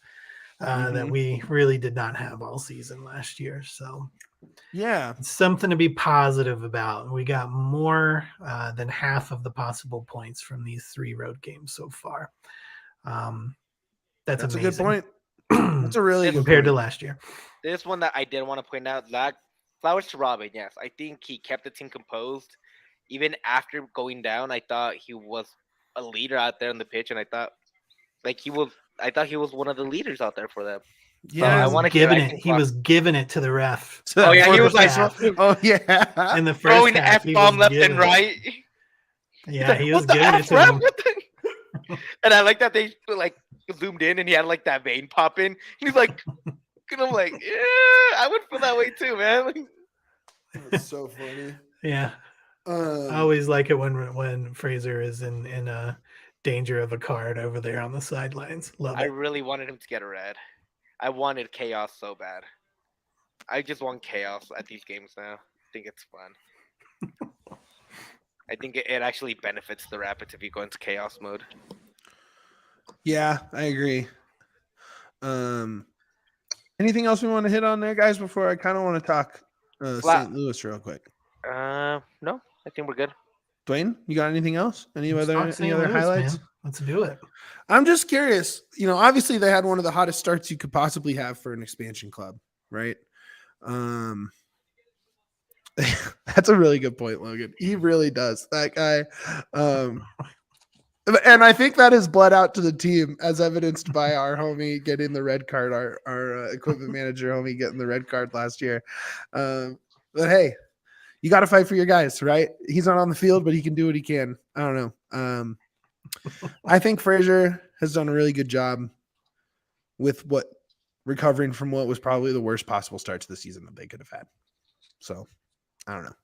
That Mhm. we really did not have all season last year. So Yeah. it's something to be positive about. We got more than half of the possible points from these 3 road games so far. That's a amazing. good point. That's a really good compared to point. last year. This one that I did want to point out, that flowers to Robin. Yes, I think he kept the team composed even after going down. I thought he was a leader out there on the pitch, and I thought he was one of the leaders out there for them. Yeah. I He wanna was give giving acting it. He was giving it to the ref. Oh, yeah, he was like- Oh yeah. In the first Throwing half, F he bomb was left giving and it. right. Yeah, he was What the giving it F, to ref? him. What the- And I like that they like zoomed in and he had like that vein pop in. He's like, and I'm like, yeah, I would feel that way too, man. Like, That's so funny. Yeah, I always like it when Fraser is in danger of a card over there on the sidelines. Love I it. really wanted him to get a red. I wanted chaos so bad. I just want chaos at these games now. I think it's fun. I think it actually benefits the Rapids if you go into chaos mode. Yeah, I agree. Anything else we want to hit on there, guys, before I kind of want to talk Flat- St. Louis real quick? No, I think we're good. Duane, you got anything else? Any Let's talk other St. Louis, highlights? man. Let's do it. I'm just curious. Obviously they had one of the hottest starts you could possibly have for an expansion club, right? That's a really good point, Logan. He really does. That guy. And I think that is bled out to the team, as evidenced by our homie getting the red card, our equipment manager homie getting the red card last year. But hey, you got to fight for your guys, right? He's not on the field, but he can do what he can. I don't know. I think Frazier has done a really good job with recovering from what was probably the worst possible start to the season that they could have had. So I don't know.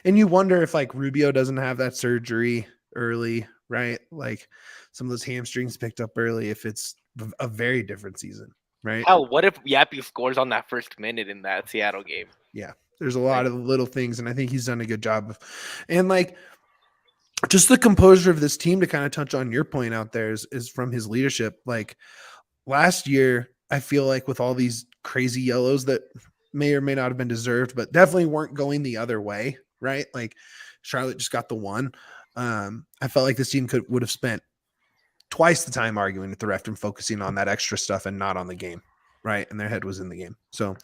And you wonder if like Rubio doesn't have that surgery early, right? Like some of those hamstrings picked up early, if it's a very different season, right? Hell, what if Yappy scores on that first minute in that Seattle game? Yeah. There's a lot of little things, and I think he's done a good job and like just the composure of this team, to kind of touch on your point out there, is from his leadership. Like last year, I feel like with all these crazy yellows that may or may not have been deserved, but definitely weren't going the other way, right? Like Charlotte just got the one. I felt like this team would have spent twice the time arguing with the ref and focusing on that extra stuff and not on the game, right? And their head was in the game. So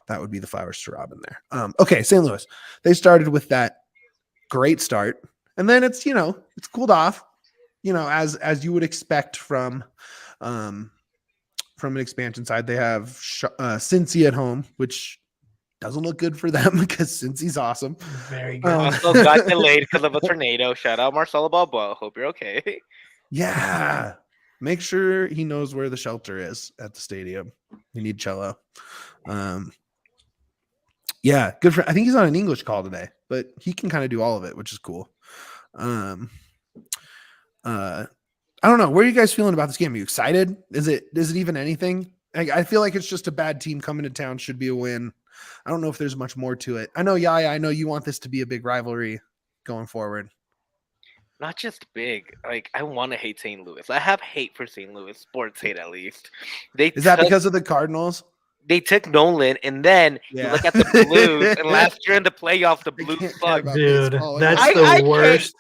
that would be the flowers to Robin there. Okay, St. Louis. They started with that great start, and then it's cooled off, as you would expect from an expansion side. They have Cincy at home, which doesn't look good for them because Cincy's awesome. Very good. Also got delayed because of a tornado. Shout out Marcelo Balboa. Hope you're okay. Yeah. Make sure he knows where the shelter is at the stadium. You need cello. Yeah, good for. I think he's on an English call today, but he can kind of do all of it, which is cool. I don't know. Where are you guys feeling about this game? Are you excited? Is it even anything? I feel like it's just a bad team coming to town. Should be a win. I don't know if there's much more to it. I know, Yaya, I know you want this to be a big rivalry going forward. Not just big. Like, I want to hate St. Louis. I have hate for St. Louis, sports hate at least. Is that because of the Cardinals? They took Nolan, and then you look at the Blues, and last year in the playoffs, the Blues sucked. Dude, that's the worst.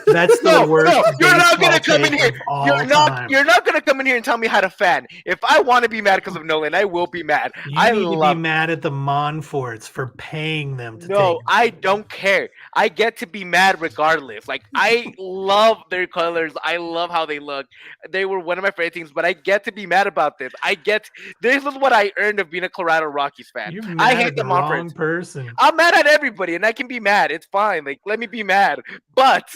That's the worst. No, you're not gonna come in here. You're You're not gonna come in here and tell me how to fan. If I want to be mad because of Nolan, I will be mad. You need to be mad at the Monforts for paying them to No, I don't care. I get to be mad regardless. Like, I love their colors. I love how they look. They were one of my favorite teams, but I get to be mad about this. This is what I earned of being a Colorado Rockies fan. I hate the Monforts. Person. I'm mad at everybody, and I can be mad. It's fine. Like, let me be mad. But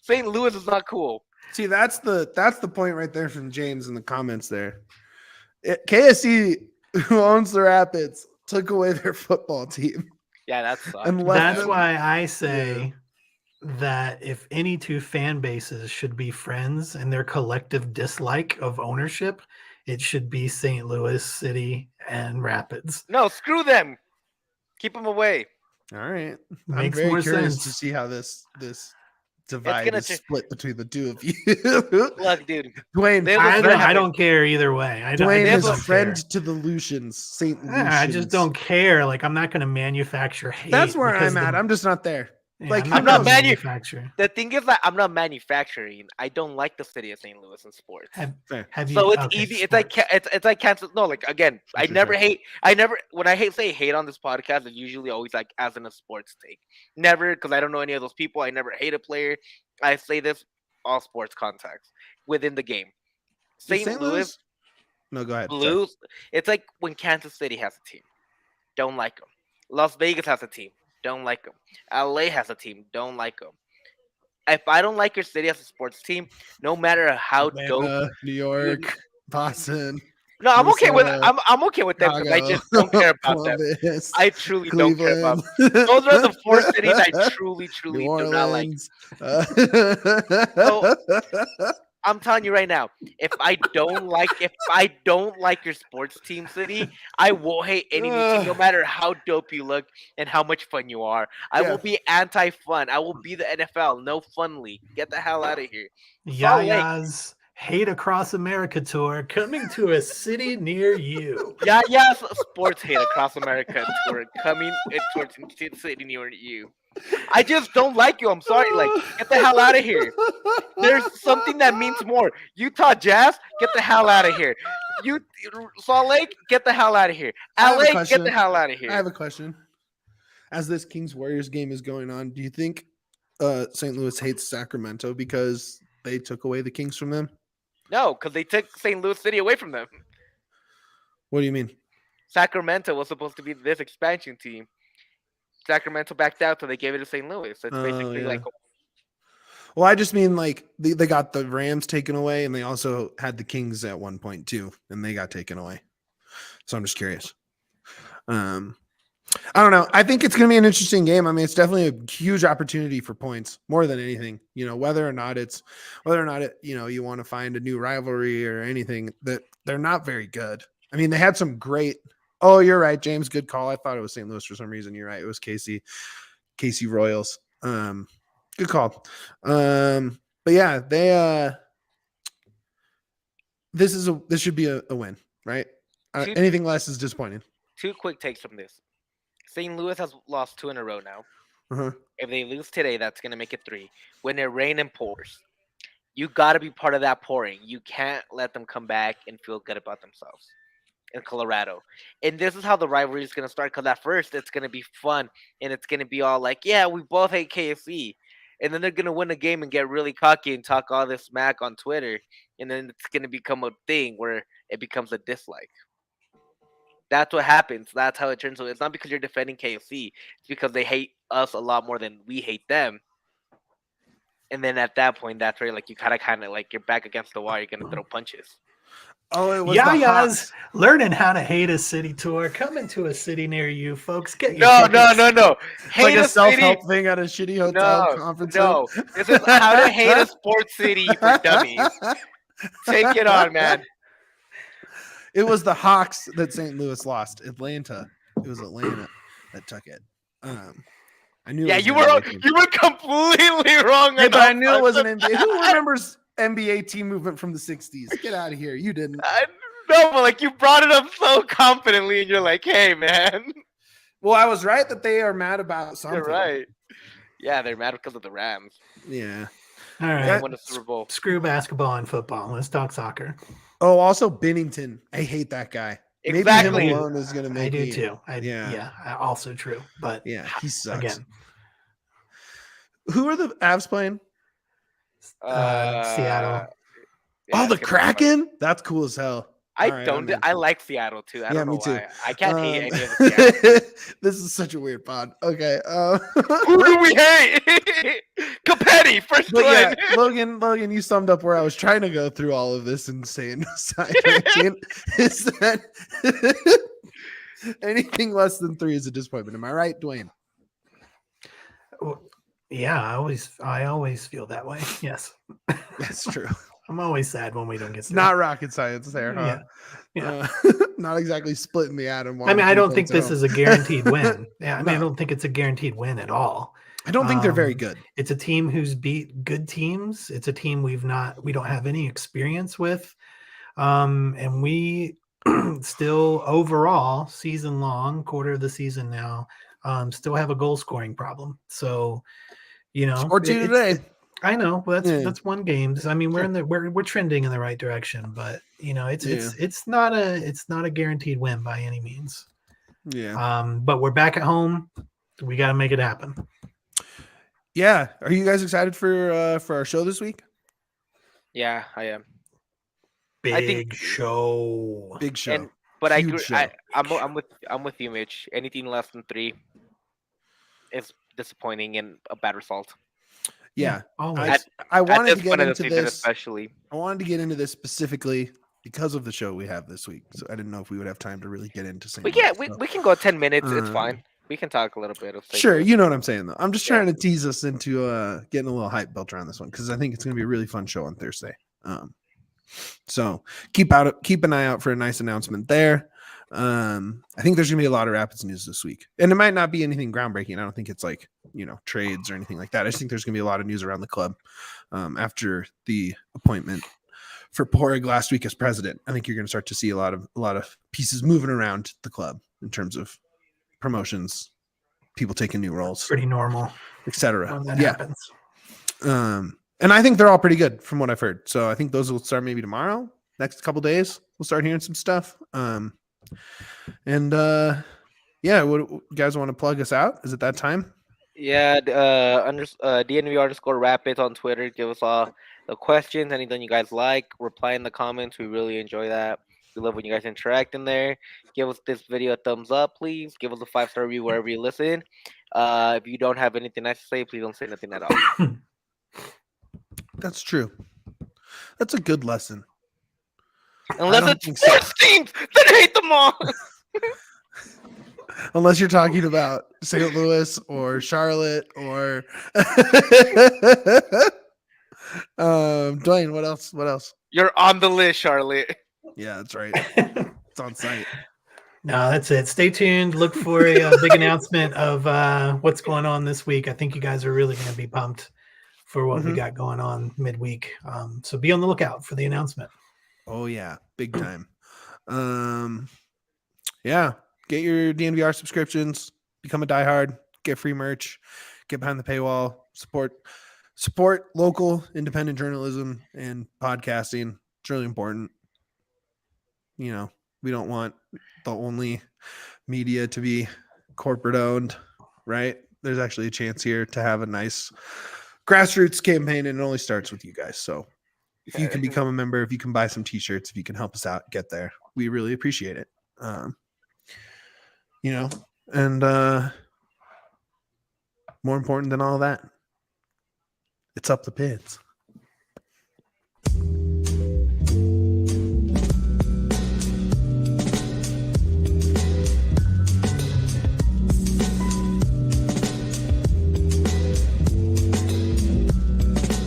St. Louis is not cool. See, that's the point right there from James in the comments there. KSC, who owns the Rapids, took away their football team. Yeah, that's why I say that if any two fan bases should be friends and their collective dislike of ownership, it should be St. Louis City and Rapids. No, screw them. Keep them away. All right. Makes I'm very more curious sense to see how this divide is split between the two of you. Look, dude. Duane, I don't care either way. Duane is a friend to the Lucians, St. Lucians. I just don't care. Like, I'm not going to manufacture hate. That's where I'm at. I'm just not there. Yeah, like, I'm not manufacturing. The thing is that I'm not manufacturing. I don't like the city of St. Louis in sports. So it's easy. Sports. It's like Kansas. No, like, again, I never when I say hate on this podcast, it's usually always like as in a sports take. Never, because I don't know any of those people. I never hate a player. I say this all sports context within the game. St. Louis. No, go ahead. Blues. It's like when Kansas City has a team. Don't like them. Las Vegas has a team. Don't like them. LA has a team. Don't like them. If I don't like your city as a sports team, no matter how dope, New York, Boston. No, I'm okay with I'm okay with them because I just don't care about Columbus, them. I truly Cleveland. don't care about them. Those are the four cities I truly do not like. So, I'm telling you right now, if I don't like your sports team city, I will hate any team, no matter how dope you look and how much fun you are. I will be anti-fun. I will be the NFL. No fun league. Get the hell out of here. Yaya's Hate Across America tour coming to a city near you. Yeah, sports hate across America tour coming to a city near you. I just don't like you. I'm sorry. Like, get the hell out of here. There's something that means more. Utah Jazz, get the hell out of here. You Salt Lake, get the hell out of here. I have a LA, get question. the hell out of I here. have a question. As this Kings Warriors game is going on, do you think St. Louis hates Sacramento because they took away the Kings from them? No, because they took St. Louis City away from them. What do you mean? Sacramento was supposed to be this expansion team. Sacramento backed out, so they gave it to St. Louis. So it's basically like, well, I just mean like they got the Rams taken away, and they also had the Kings at one point too, and they got taken away. So I'm just curious. I don't know. I think it's going to be an interesting game. I mean, it's definitely a huge opportunity for points more than anything. You know, whether or not you want to find a new rivalry or anything, that they're not very good. I mean, they had some great. Oh, you're right, James. Good call. I thought it was St. Louis for some reason. You're right. It was KC Royals. Good call. But yeah, they this should be a win, right? Anything less is disappointing. 2 quick takes from this. St. Louis has lost 2 in a row now. Uh-huh. If they lose today, that's going to make it 3. When it rains and pours, you got to be part of that pouring. You can't let them come back and feel good about themselves in Colorado. And this is how the rivalry is going to start, because at first it's going to be fun and it's going to be all like, yeah, we both hate KFC. And then they're going to win a game and get really cocky and talk all this smack on Twitter. And then it's going to become a thing where it becomes a dislike. That's what happens. That's how it turns. So it's not because you're defending KFC. It's because they hate us a lot more than we hate them. And then at that point, that's where like you kind of like you're back against the wall. You're gonna throw punches. Oh, it was Yaya's learning how to hate a city tour. Coming to a city near you, folks. Get your No. Hate like a self-help city. thing at a shitty hotel conference. No, this is how to hate a sports city for dummies. Take it on, man. It was the Hawks that St. Louis lost. Atlanta. It was Atlanta that took it. I knew. Yeah, you were completely wrong. Yeah, but I knew it was an NBA. Who remembers NBA team movement from the '60s? Get out of here. You didn't. No, but like you brought it up so confidently, and you're like, "Hey, man." Well, I was right that they are mad about something. You're right. Yeah, they're mad because of the Rams. Yeah. All right. They won the Super Bowl. Screw basketball and football. Let's talk soccer. Oh, also Bennington. I hate that guy. Exactly. Maybe him alone is going to make I do me, too. Also true. But yeah, he sucks. Again. Who are the Avs playing? Seattle. Yeah, the Kraken? That's cool as hell. I like Seattle too. I don't know me too. why. I can't hate any of the Seattle. This is such a weird pod. Okay. Who do we hate? Copetti, first one. Yeah, Logan, you summed up where I was trying to go through all of this insane side ranking. Is that anything less than 3 is a disappointment? Am I right, Duane? Yeah, I always feel that way. Yes, that's true. I'm always sad when we don't get. Not rocket science there, huh? Yeah. Not exactly splitting the atom. I mean, I don't think this is a guaranteed win. Yeah, I mean, I don't think it's a guaranteed win at all. I don't think they're very good. It's a team who's beat good teams. It's a team we don't have any experience with, and we still overall season long, quarter of the season now, still have a goal scoring problem. So, scored 2 today. I know, but that's one game. I mean, we're trending in the right direction, but it's not a guaranteed win by any means. Yeah. But we're back at home. We got to make it happen. Yeah. Are you guys excited for our show this week? Yeah, I am. Big show. But I'm with you, Mitch. Anything less than 3 is disappointing and a bad result. Yeah, I wanted to get into this especially. I wanted to get into this specifically because of the show we have this week. So I didn't know if we would have time to really get into St. We can go 10 minutes. It's fine. We can talk a little bit. Sure, you know what I'm saying though. I'm just trying to tease us into getting a little hype built around this one because I think it's going to be a really fun show on Thursday. So keep an eye out for a nice announcement there. I think there's gonna be a lot of Rapids news this week, and it might not be anything groundbreaking. I don't think it's like trades or anything like that. I just think there's gonna be a lot of news around the club after the appointment for Porig last week as president. I think you're gonna start to see a lot of pieces moving around the club in terms of promotions, people taking new roles, Pretty normal etc. when that Yeah. happens. And I think they're all pretty good from what I've heard. So I think those will start maybe tomorrow. Next couple days, we'll start hearing some stuff. Yeah, what you guys want to plug us out? Is it that time? Yeah, DNV_Rapids on Twitter. Give us all the questions, anything you guys like. Reply in the comments. We really enjoy that. We love when you guys interact in there. Give us this video a thumbs up, please. Give us a 5-star review wherever you listen. If you don't have anything nice to say, please don't say nothing at all. That's true. That's a good lesson. Unless don't it's think so. sports teams, then hate them all. Unless you're talking about St. Louis or Charlotte or Duane, what else? What else? You're on the list, Charlotte. Yeah, that's right. It's on site. No, that's it. Stay tuned. Look for a big announcement of what's going on this week. I think you guys are really going to be pumped for what we got going on midweek. So be on the lookout for the announcement. Oh yeah, big time. Yeah, get your DNVR subscriptions, become a diehard, get free merch, get behind the paywall, support local independent journalism and podcasting. It's really important. You know, we don't want the only media to be corporate owned, right? There's actually a chance here to have a nice grassroots campaign, and it only starts with you guys. So if you can become a member, if you can buy some t-shirts, if you can help us out, get there. We really appreciate it. You know, and more important than all that, it's up the pits.